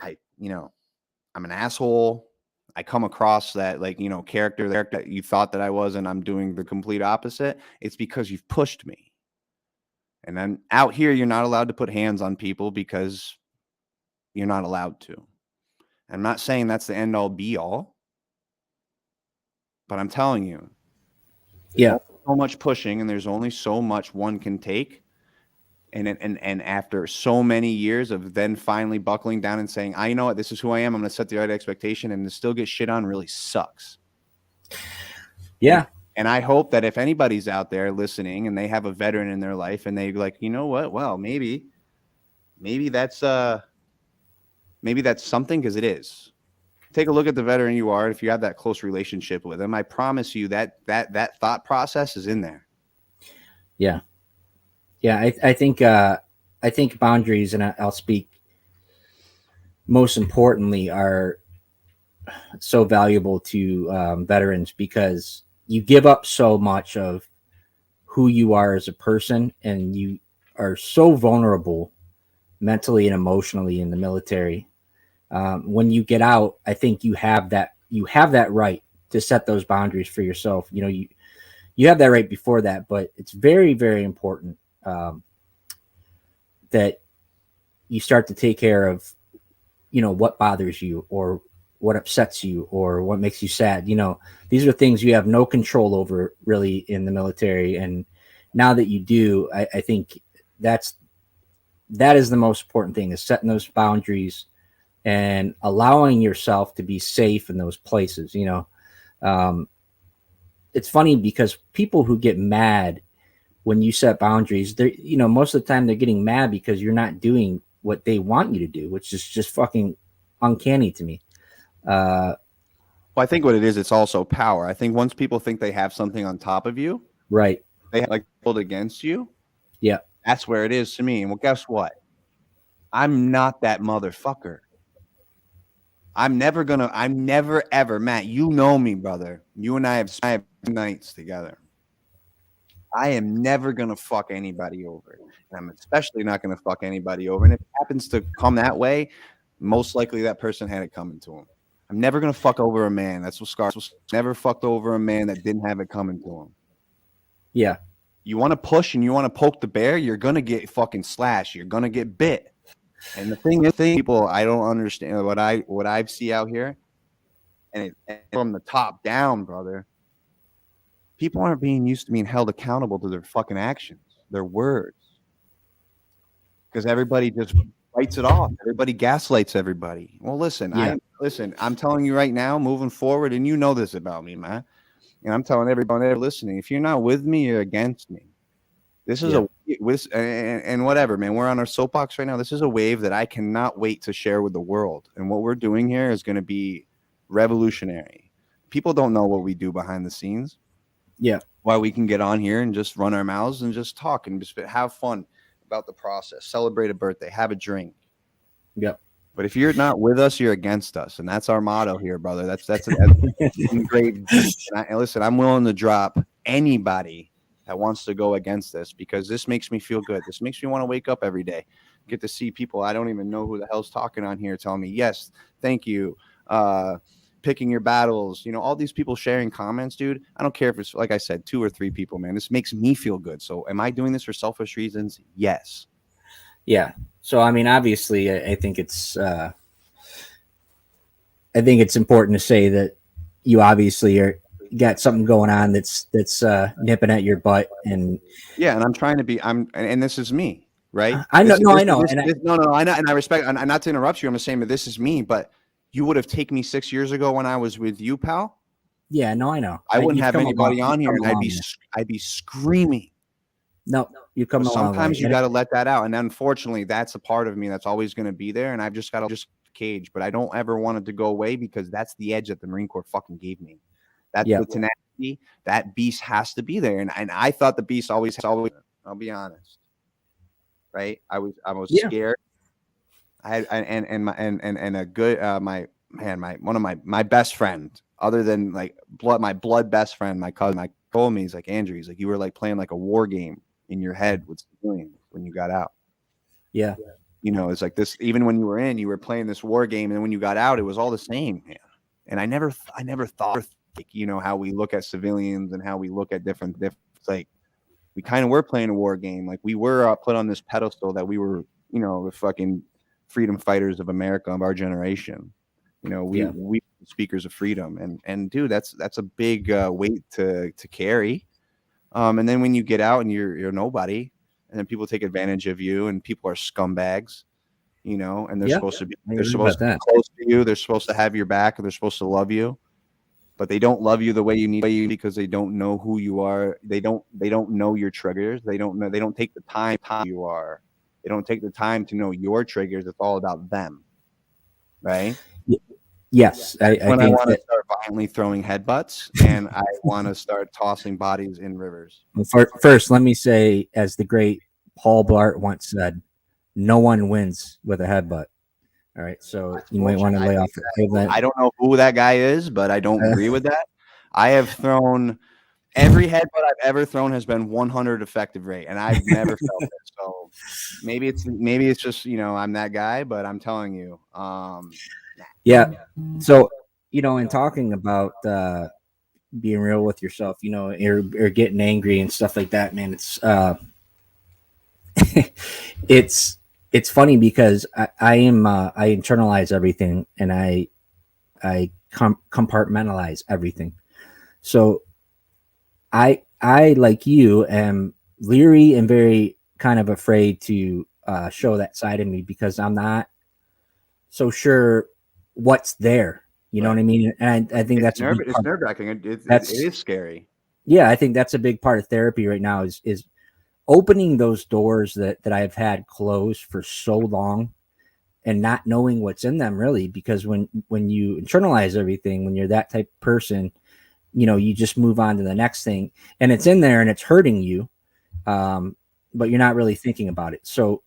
an asshole, I come across that character that you thought that I was, and I'm doing the complete opposite. It's because you've pushed me. And then out here, you're not allowed to put hands on people because you're not allowed to. I'm not saying that's the end all be all, but I'm telling you, so much pushing, and there's only so much one can take. And after so many years of then finally buckling down and saying, you know what, this is who I am. I'm going to set the right expectation, and to still get shit on really sucks. Yeah. And I hope that if anybody's out there listening and they have a veteran in their life and they like, you know what, well, maybe that's something, because it is. Take a look at the veteran you are. If you have that close relationship with them, I promise you that thought process is in there. Yeah. Yeah. I think boundaries, and I'll speak most importantly, are so valuable to veterans because you give up so much of who you are as a person, and you are so vulnerable mentally and emotionally in the military. When you get out, I think you have that right to set those boundaries for yourself. You have that right before that, but it's very, very important that you start to take care of, what bothers you or what upsets you or what makes you sad. These are things you have no control over really in the military. And now that you do, I think that is the most important thing, is setting those boundaries and allowing yourself to be safe in those places. It's funny because people who get mad when you set boundaries, they're, most of the time they're getting mad because you're not doing what they want you to do, which is just fucking uncanny to me. Well, I think what it is, it's also power. I think once people think they have something on top of you, right, they have pulled against you. Yeah, that's where it is to me. And well, guess what? I'm not that motherfucker. I'm never ever, Matt, you know me, brother. You and I have nights together. I am never going to fuck anybody over. And I'm especially not going to fuck anybody over. And if it happens to come that way, most likely that person had it coming to him. I'm never going to fuck over a man. That's what Scar was. Never fucked over a man that didn't have it coming to him. Yeah. You want to push and you want to poke the bear, you're going to get fucking slashed. You're going to get bit. And the thing is, people, I don't understand what I see out here. And from the top down, brother, people aren't being used to being held accountable to their fucking actions, their words. Because everybody just writes it off. Everybody gaslights everybody. Well, listen, I'm telling you right now, moving forward, and you know this about me, man. And I'm telling everybody listening, if you're not with me, you're against me. This is and whatever, man. We're on our soapbox right now. This is a wave that I cannot wait to share with the world. And what we're doing here is going to be revolutionary. People don't know what we do behind the scenes. Yeah. Why we can get on here and just run our mouths and just talk and just have fun about the process, celebrate a birthday, have a drink. Yep. But if you're not with us, you're against us. And that's our motto here, brother. That's engraved. And listen, I'm willing to drop anybody that wants to go against this, because this makes me feel good. This makes me want to wake up every day, get to see people I don't even know who the hell's talking on here telling me, yes, thank you, picking your battles, all these people sharing comments, dude. I don't care if it's, like I said, 2 or 3 people, man. This makes me feel good. So am I doing this for selfish reasons? Yes. Yeah. So, I mean, obviously, I think it's important to say that you obviously got something going on that's nipping at your butt. And yeah, and I'm trying to be, and this is me, right? I know. I know. I know. And I respect, and not to interrupt you, I'm just saying that this is me, but you would have taken me 6 years ago when I was with you, pal. Yeah, no, I know. I wouldn't have anybody on here, and I'd be screaming. No, you come along. Sometimes you got to let that out, and unfortunately, that's a part of me that's always going to be there, and I've just got to cage. But I don't ever want it to go away, because that's the edge that the Marine Corps fucking gave me. That's the tenacity. That beast has to be there. And I thought the beast always, I'll be honest. Right. I was scared. I had, and a good, one of my best friend, other than like my blood best friend, my cousin, told me, he's like, Andrew, he's like, you were like playing like a war game in your head with civilians when you got out. Yeah. You know, it's like this, even when you were in, you were playing this war game. And then when you got out, it was all the same, man. And I never thought, like, you know, how we look at civilians and how we look at different, it's like, we kind of were playing a war game. Like we were put on this pedestal that we were, you know, the fucking freedom fighters of America, of our generation. You know, we speakers of freedom, and dude, that's a big weight to carry. And then when you get out and you're nobody, and then people take advantage of you, and people are scumbags, you know, and they're supposed to be close to you. They're supposed to have your back, and they're supposed to love you, but they don't love you the way you need to, because they don't know who you are. They don't know your triggers. They don't take the time you are. They don't take the time to know your triggers. It's all about them. Right? Yes. I want to start violently throwing headbutts, and I want to start tossing bodies in rivers. First, let me say, as the great Paul Blart once said, no one wins with a headbutt. All right. So you might want to lay off that. I don't know who that guy is, but I don't agree with that. I have thrown every headbutt I've ever thrown has been 100 effective rate, and I've never felt it. So maybe it's just, you know, I'm that guy, but I'm telling you. Yeah. So, you know, in talking about being real with yourself, you know, or getting angry and stuff like that, man, it's it's funny because I internalize everything, and I compartmentalize everything. So I like you am leery and very kind of afraid to show that side of me, because I'm not so sure what's there. You know what I mean? And I think that's it's nerve-wracking. It is scary. Yeah, I think that's a big part of therapy right now is opening those doors that I've had closed for so long, and not knowing what's in them, really, because when you internalize everything, when you're that type of person, you know, you just move on to the next thing, and it's in there and it's hurting you, but you're not really thinking about it. So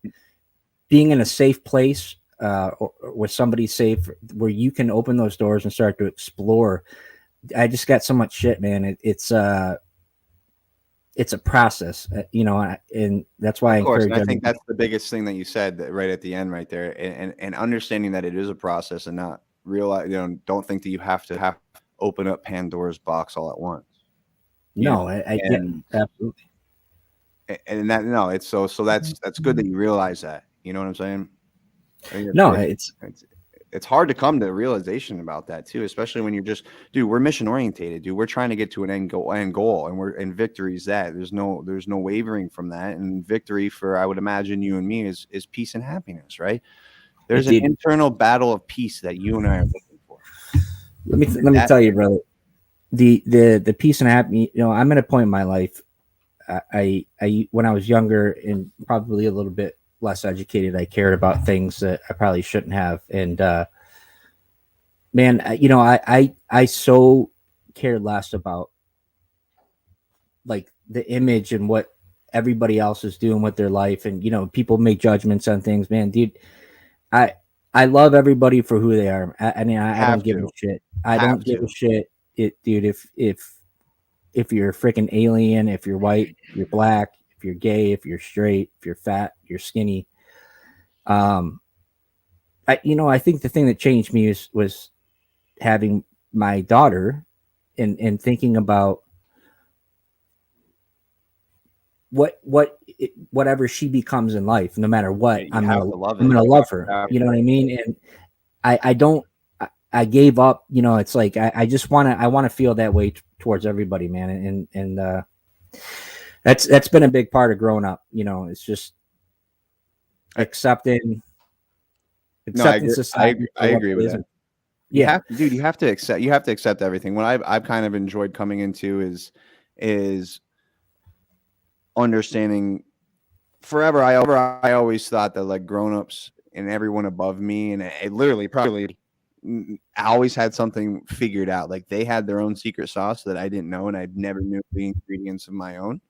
being in a safe place, or with somebody safe, where you can open those doors and start to explore. I just got so much shit, man. It's a process, you know, and that's why I encourage. I think that's the biggest thing that you said right at the end, right there, and understanding that it is a process, and not realize, you know, don't think that you have to open up Pandora's box all at once. No, absolutely. And that, no, it's so that's good that you realize that. You know what I'm saying? No, it's hard to come to a realization about that too, especially when you're just, dude, we're mission orientated, dude. We're trying to get to an end goal, and victory is that. There's no wavering from that. And victory for, I would imagine, you and me is peace and happiness, right? There's an internal battle of peace that you and I are looking for. Let me tell you, brother. The peace and happiness. You know, I'm at a point in my life. I when I was younger and probably a little bit less educated, I cared about things that I probably shouldn't have. And man, you know, I so cared less about like the image and what everybody else is doing with their life. And, you know, people make judgments on things, man, dude. I love everybody for who they are. I mean, I don't give a shit. I don't give a shit. Dude, if you're a freaking alien, if you're white, if you're black, if you're gay, if you're straight, if you're fat, you're skinny. I think the thing that changed me was having my daughter and thinking about whatever she becomes in life, no matter what, I'm gonna love her. You know what I mean? And I gave up. You know, it's like I just want to feel that way towards everybody, man. And that's been a big part of growing up. You know, it's just accepting society. I agree with that. Yeah, dude, you have to accept everything. What I've kind of enjoyed coming into is understanding. Forever, I always thought that like grown-ups and everyone above me, and it literally probably I always had something figured out. Like they had their own secret sauce that I didn't know, and I never knew the ingredients of my own.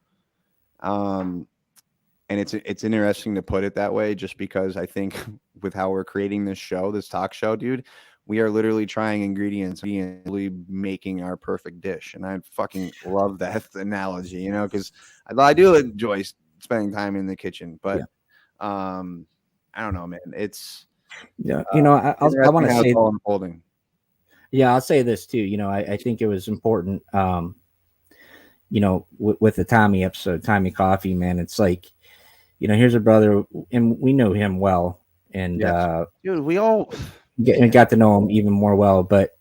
And it's interesting to put it that way, just because I think with how we're creating this show, this talk show, dude, we are literally trying ingredients and really making our perfect dish. And I fucking love that analogy, you know, because I do enjoy spending time in the kitchen, but I don't know, man. It's you know, I want to say all unfolding. Yeah, I'll say this too. You know, I think it was important. You know, with the Tommy episode, Tommy Coffee, man, it's like, you know, here's a brother, and we know him well, and dude, we all got to know him even more well. But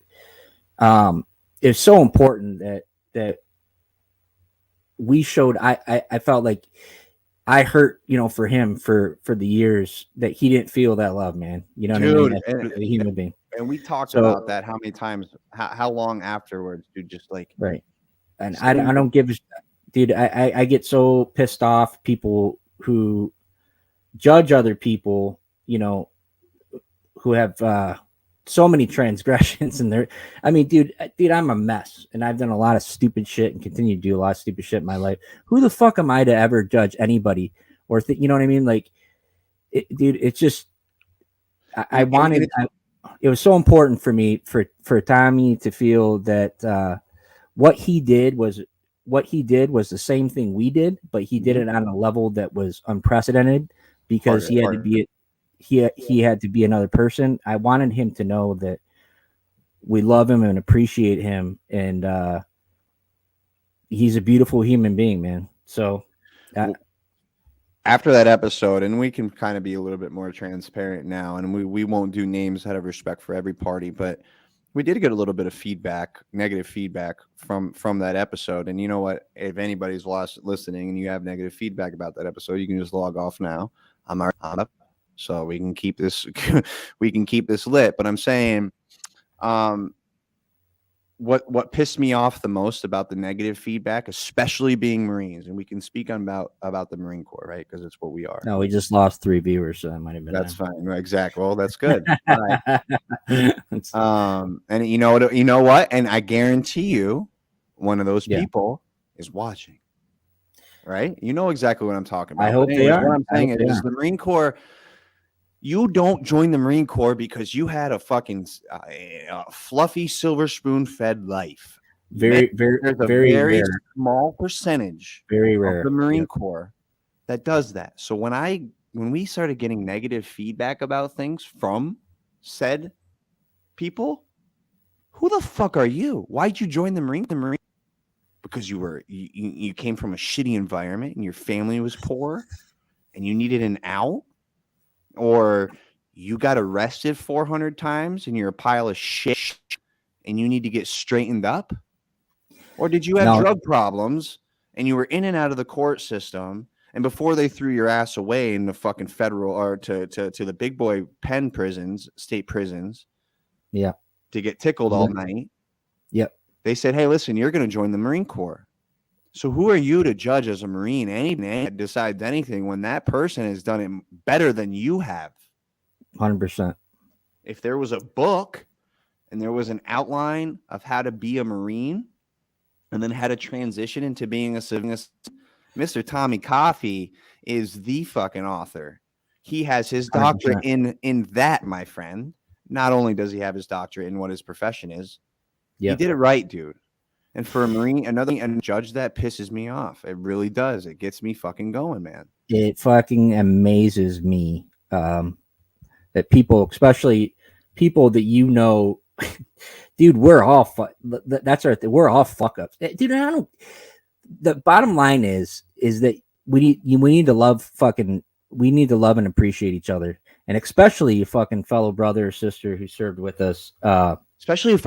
it's so important that we showed. I felt like I hurt, you know, for him for the years that he didn't feel that love, man. You know what I mean? As a human being. And we talked about that how many times, how long afterwards, dude, just like right. And I don't give a dude. I get so pissed off people who judge other people, you know, who have so many transgressions in there. I mean, dude, I'm a mess, and I've done a lot of stupid shit and continue to do a lot of stupid shit in my life. Who the fuck am I to ever judge anybody or you know what I mean? Like, dude, it's just I wanted. It was so important for me for Tommy to feel that what he did was the same thing we did, but he did it on a level that was unprecedented because he had to be he had to be another person. I wanted him to know that we love him and appreciate him, and he's a beautiful human being, man. So after that episode, and we can kind of be a little bit more transparent now, and we won't do names out of respect for every party, but we did get a little bit of feedback, negative feedback from that episode. And you know what? If anybody's listening and you have negative feedback about that episode, you can just log off now. I'm up, so we can keep this lit. But I'm saying, what pissed me off the most about the negative feedback, especially being Marines, and we can speak on about the Marine Corps, right? Because it's what we are. No, we just lost 3 viewers, so that might have been. That's fine, right? Exactly. Well, that's good. All right. And you know what? And I guarantee you, one of those people is watching. Right? You know exactly what I'm talking about. I hope they are. What I'm saying is the Marine Corps. You don't join the Marine Corps because you had a fucking fluffy silver spoon-fed life. There's a very small percentage of the Marine Corps that does that. So when we started getting negative feedback about things from said people, who the fuck are you? Why'd you join the Marine? Because you came from a shitty environment and your family was poor and you needed an out? Or you got arrested 400 times and you're a pile of shit and you need to get straightened up? Or did you have drug problems and you were in and out of the court system, and before they threw your ass away in the fucking federal or to the big boy pen prisons, state prisons, to get tickled all night, they said, hey, listen, you're going to join the Marine Corps. So who are you to judge as a Marine? Any decides anything when that person has done it better than you have? 100%. If there was a book and there was an outline of how to be a Marine and then how to transition into being a civilian, Mr. Tommy Coffee is the fucking author. He has his doctorate 100%. in that, my friend. Not only does he have his doctorate in what his profession is, he did it right, dude. And for a Marine, another judge, that pisses me off. It really does. It gets me fucking going, man. It fucking amazes me that people, especially people that you know, dude, we're all that's right. We're all fuck ups, dude. I don't. The bottom line is that we need to love and appreciate each other, and especially your fucking fellow brother or sister who served with us. Especially if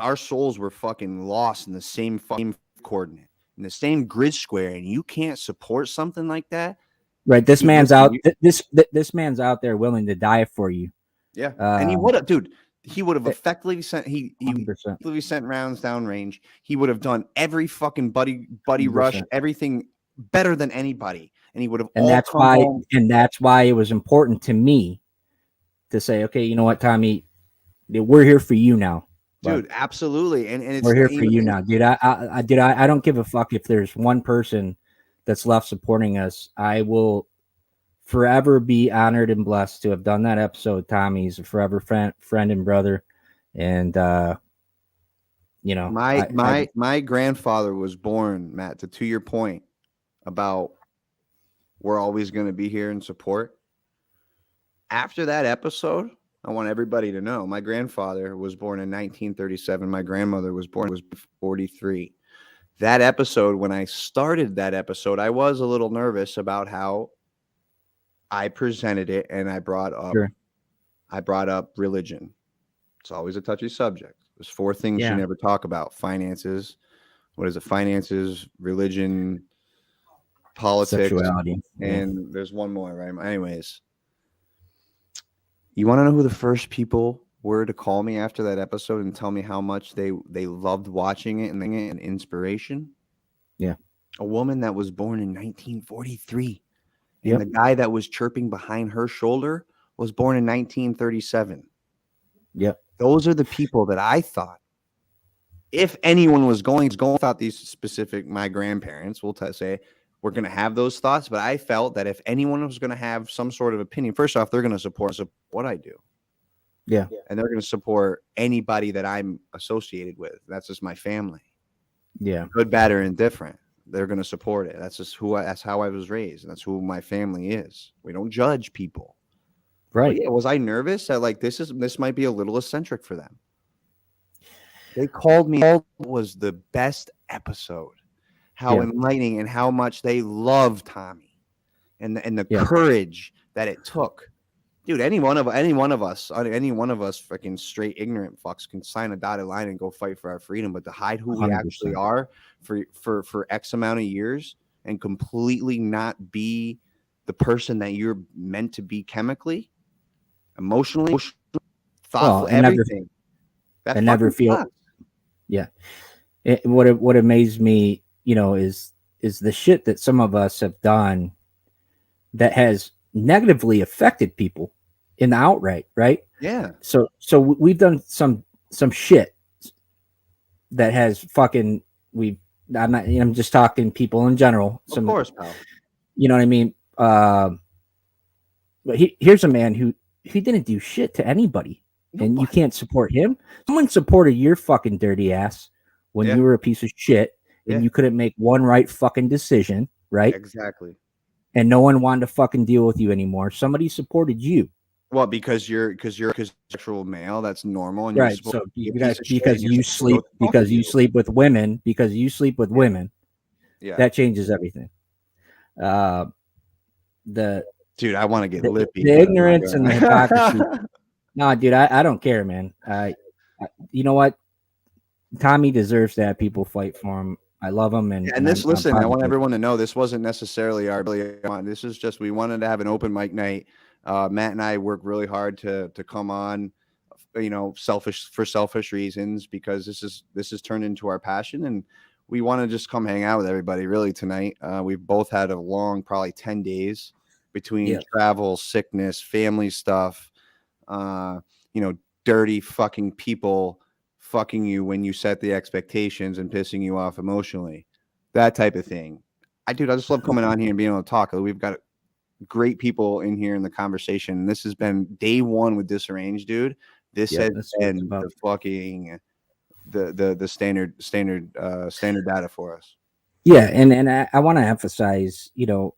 our souls were fucking lost in the same fucking coordinate, in the same grid square, and you can't support something like that. Right. This man's out. This man's out there willing to die for you. Yeah. And he would have, dude. He would have effectively sent. He effectively sent rounds downrange. He would have done every fucking buddy 100%. Rush, everything better than anybody. And he would have. And that's why it was important to me to say, okay, you know what, Tommy, we're here for you now. Dude, absolutely. And it's we're here for you now, dude. I don't give a fuck if there's one person that's left supporting us. I will forever be honored and blessed to have done that episode. Tommy's a forever friend and brother. And, you know, my grandfather was born, Matt, to your point about we're always going to be here in support. After that episode, I want everybody to know my grandfather was born in 1937. My grandmother was 43. That episode, when I started that episode, I was a little nervous about how I presented it, and I brought up religion. It's always a touchy subject. There's 4 things you never talk about: finances. What is it? Finances, religion, politics, sexuality, and there's one more, right? Anyways, you want to know who the first people were to call me after that episode and tell me how much they loved watching it and an inspiration? Yeah. A woman that was born in 1943. And the guy that was chirping behind her shoulder was born in 1937. Yep. Those are the people that I thought, if anyone was going thought these specific, my grandparents will say, we're going to have those thoughts. But I felt that if anyone was going to have some sort of opinion, first off, they're going to support what I do. Yeah. And they're going to support anybody that I'm associated with. That's just my family. Yeah. Good, bad, or indifferent. They're going to support it. That's just that's how I was raised. That's who my family is. We don't judge people. Right. But yeah, was I nervous that like this might be a little eccentric for them? They called me. It was the best episode. How enlightening and how much they love Tommy, and the courage that it took. Dude, any one of us, freaking straight ignorant fucks can sign a dotted line and go fight for our freedom. But to hide who 100%. We actually are for X amount of years and completely not be the person that you're meant to be chemically, emotionally, thoughtful, everything. I never feel. Sucks. Yeah. What amazed me, you know, is the shit that some of us have done that has negatively affected people in the outright, right? Yeah. So we've done some shit that has fucking I'm just talking people in general. Of course, pal. You know what I mean? But here's a man who he didn't do shit to anybody. Nobody. And you can't support him. Someone supported your fucking dirty ass when you were a piece of shit and you couldn't make one right fucking decision, right? Exactly. And no one wanted to fucking deal with you anymore. Somebody supported you. Well, because you're a sexual male, that's normal, and right. So because you sleep with women, that changes everything. Dude, I want to get lippy. The ignorance and the hypocrisy. No, dude, I don't care, man. You know what? Tommy deserves to have people fight for him. I love him, and listen. I want everyone to know this wasn't necessarily our. This is just we wanted to have an open mic night. Matt and I work really hard to come on, you know, for selfish reasons, because this is turned into our passion, and we want to just come hang out with everybody really tonight. We've both had a long, probably 10 days between travel, sickness, family stuff, you know, dirty fucking people fucking you when you set the expectations and pissing you off emotionally, that type of thing. I just love coming on here and being able to talk. We've got great people in here in the conversation. This has been day 1 with Disarranged, dude. This has been the fucking the standard data for us. Yeah, and I want to emphasize, you know,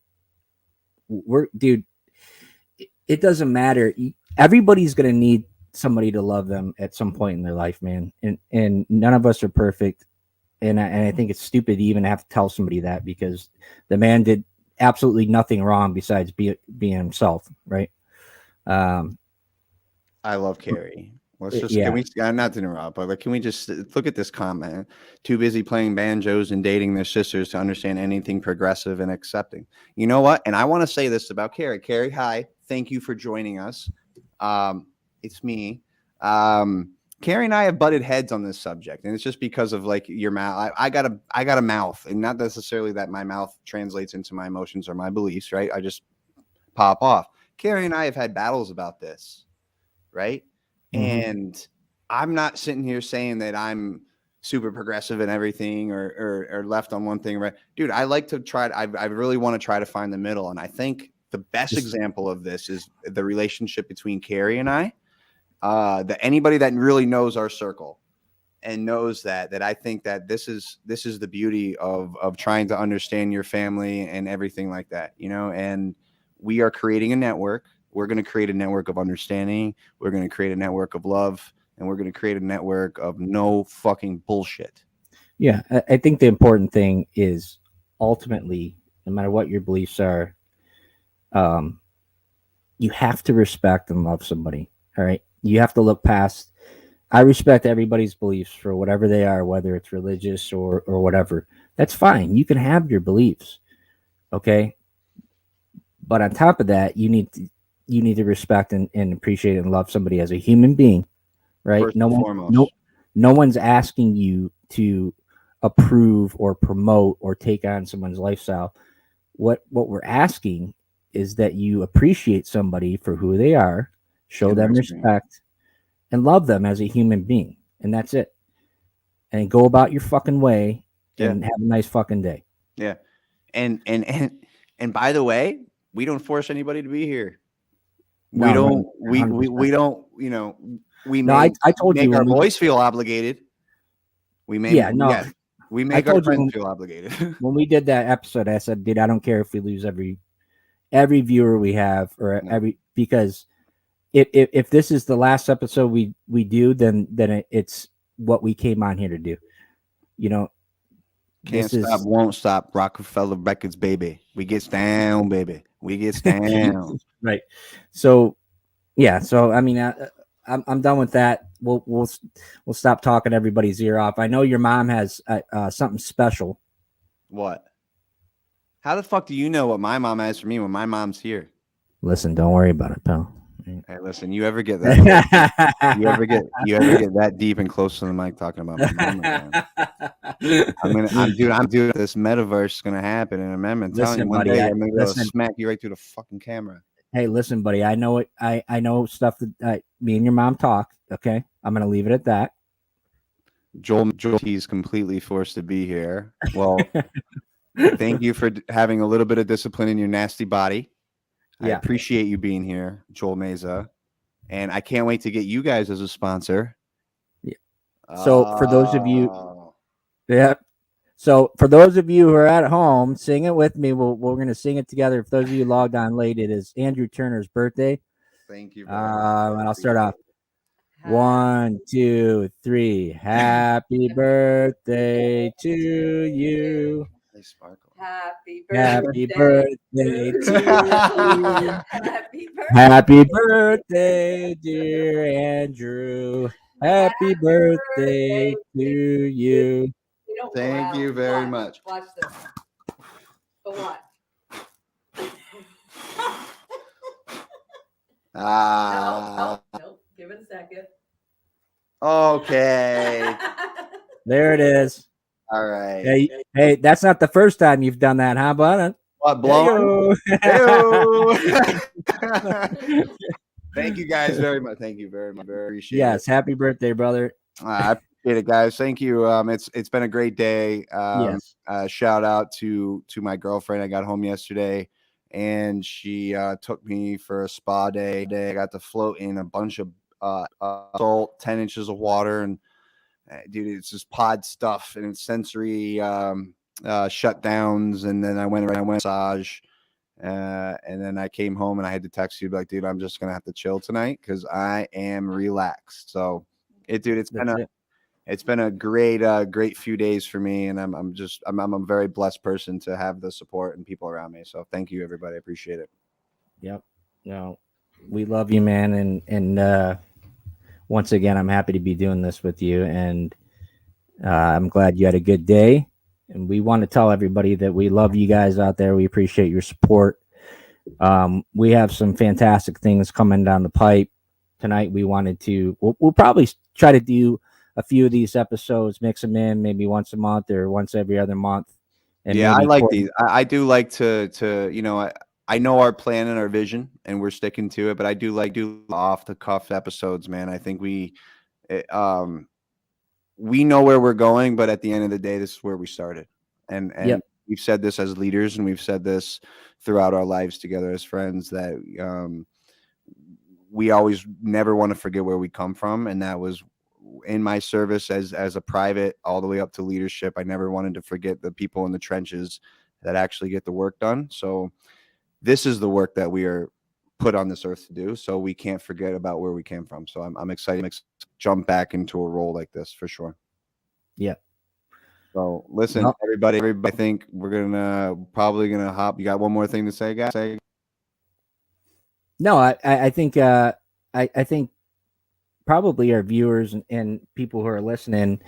it doesn't matter. Everybody's gonna need somebody to love them at some point in their life, man. And none of us are perfect. And I think it's stupid to even have to tell somebody that, because the man did absolutely nothing wrong besides being himself, right? I love Carrie. Let's just can we not to interrupt, but like, can we just look at this comment? Too busy playing banjos and dating their sisters to understand anything progressive and accepting. You know what? And I want to say this about Carrie. Carrie, hi. Thank you for joining us. It's me. Carrie and I have butted heads on this subject, and it's just because of like your mouth. I got a mouth, and not necessarily that my mouth translates into my emotions or my beliefs, right? I just pop off. Carrie and I have had battles about this. right? And I'm not sitting here saying that I'm super progressive and everything or left on one thing, right? Dude, I like to try. I really want to try to find the middle. And I think the best example of this is the relationship between Carrie and I. That anybody that really knows our circle and knows that I think that this is the beauty of trying to understand your family and everything like that, you know. And we are creating a network. We're going to create a network of understanding. We're going to create a network of love, and we're going to create a network of no fucking bullshit. Yeah, I think the important thing is ultimately, no matter what your beliefs are, you have to respect and love somebody. All right, you have to look past. I respect everybody's beliefs for whatever they are, whether it's religious or whatever. That's fine. You can have your beliefs, okay. But on top of that, you need to respect and appreciate and love somebody as a human being, right? First and foremost. No one's asking you to approve or promote or take on someone's lifestyle. What we're asking is that you appreciate somebody for who they are, show them respect, and love them as a human being, and that's it. And go about your fucking way and have a nice fucking day. Yeah, and by the way, we don't force anybody to be here. We don't. We don't. You know, we make. I told make you our boys feel obligated. We make. We make our friends feel obligated. When we did that episode, I said, dude, I don't care if we lose every viewer we have or because if this is the last episode we do, then it's what we came on here to do. You know, can't stop, won't stop. Rockefeller Records, baby. We gets down, baby. We gets down. Right. So, yeah. So I mean, I'm done with that. We'll stop talking everybody's ear off. I know your mom has something special. What? How the fuck do you know what my mom has for me when my mom's here? Listen, don't worry about it, pal. Hey, listen, you ever get that? you ever get that deep and close to the mic talking about my mom? I'm doing this metaverse is gonna happen, and I'm telling you, one day I'm gonna smack you right through the fucking camera. Hey, listen, buddy. I know it. I know stuff that me and your mom talk. Okay, I'm gonna leave it at that. Joel, he's completely forced to be here. Well, thank you for having a little bit of discipline in your nasty body. I appreciate you being here, Joel Meza, and I can't wait to get you guys as a sponsor. Yeah. So for those of you, So for those of you who are at home, sing it with me. We're going to sing it together. For those of you logged on late, it is Andrew Turner's birthday. Thank you. And I'll start off. 1, 2, 3. Happy birthday to you. They sparkle. Happy birthday to you. Happy birthday, dear Andrew. Happy birthday to you. Thank you very much. Watch this. Go on. Nope. Give it a second. Okay. There it is. All right. Hey, that's not the first time you've done that, huh, bud? What, blow? Thank you guys very much. Thank you very much. Appreciate it. Yes, happy birthday, brother. I appreciate it, guys. Thank you. It's been a great day. Yes. Shout out to my girlfriend. I got home yesterday, and she took me for a spa day. I got to float in a bunch of salt, 10 inches of water, and dude, it's just pod stuff and it's sensory shutdowns. And then I went massage, and then I came home and I had to text you like, dude, I'm just gonna have to chill tonight because I am relaxed. So it's been a great few days for me, and I'm a very blessed person to have the support and people around me. So thank you, everybody. I appreciate it. Yep. No, we love you, man, and once again, I'm happy to be doing this with you, and I'm glad you had a good day. And we want to tell everybody that we love you guys out there. We appreciate your support. We have some fantastic things coming down the pipe tonight. We'll probably try to do a few of these episodes, mix them in maybe once a month or once every other month. And I like these. I do like to I know our plan and our vision, and we're sticking to it. But I do off the cuff episodes, man. I think we know where we're going, but at the end of the day, this is where we started. And Yep. we've said this as leaders, and we've said this throughout our lives together as friends, that we always never want to forget where we come from. And that was in my service as a private all the way up to leadership. I never wanted to forget the people in the trenches that actually get the work done. So this is the work that we are put on this earth to do. So we can't forget about where we came from. So I'm excited to jump back into a role like this for sure. Yeah. So listen, everybody, I think we're probably gonna hop. You got one more thing to say, guys? No, I think I think probably our viewers and people who are listening,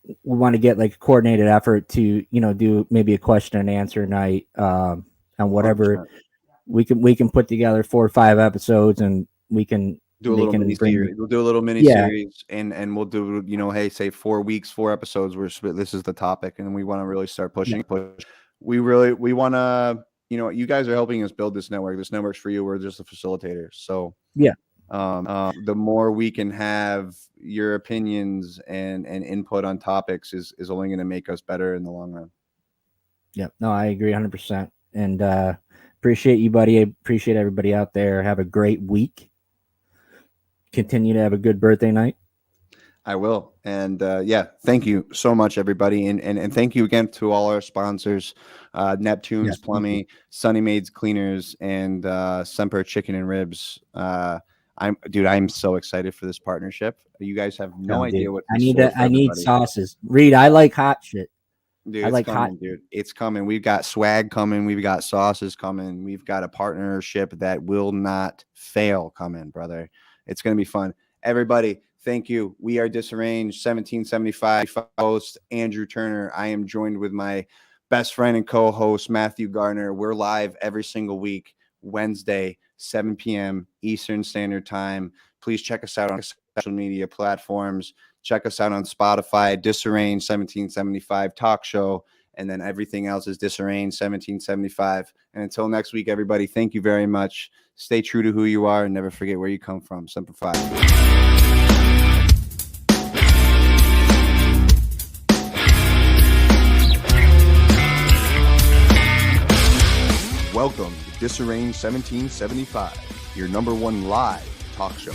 we want to get like a coordinated effort to, do maybe a question and answer night on whatever. 100%. We can put together 4 or 5 episodes, and we can do a little mini series. We'll do a little mini series, and we'll do, hey, say 4 weeks, 4 episodes. This is the topic, and we want to really start pushing. We want to, you guys are helping us build this network. This network's for you. We're just the facilitators. So the more we can have your opinions and input on topics is only going to make us better in the long run. Yep. No, I agree 100%. And appreciate you, buddy. I appreciate everybody out there. Have a great week. Continue to have a good birthday night. I will. And thank you so much, everybody. And thank you again to all our sponsors, Neptune's Plumbing, Sunny Maids Cleaners, and Semper Chicken and Ribs. I'm so excited for this partnership. You guys have no idea what I need sauces. Reed, I like hot shit. Dude, I like hot, dude. It's coming. We've got swag coming. We've got sauces coming. We've got a partnership that will not fail coming, brother. It's going to be fun. Everybody, thank you. We are Disarranged 1775 host Andrew Turner. I am joined with my best friend and co-host Matthew Gardner. We're live every single week, Wednesday, 7 p.m. Eastern Standard Time. Please check us out on social media platforms. Check us out on Spotify, Disarranged 1775 Talk Show, and then everything else is Disarranged 1775. And until next week, everybody, thank you very much. Stay true to who you are and never forget where you come from. Semper Fi. Welcome to Disarranged 1775, your #1 live talk show.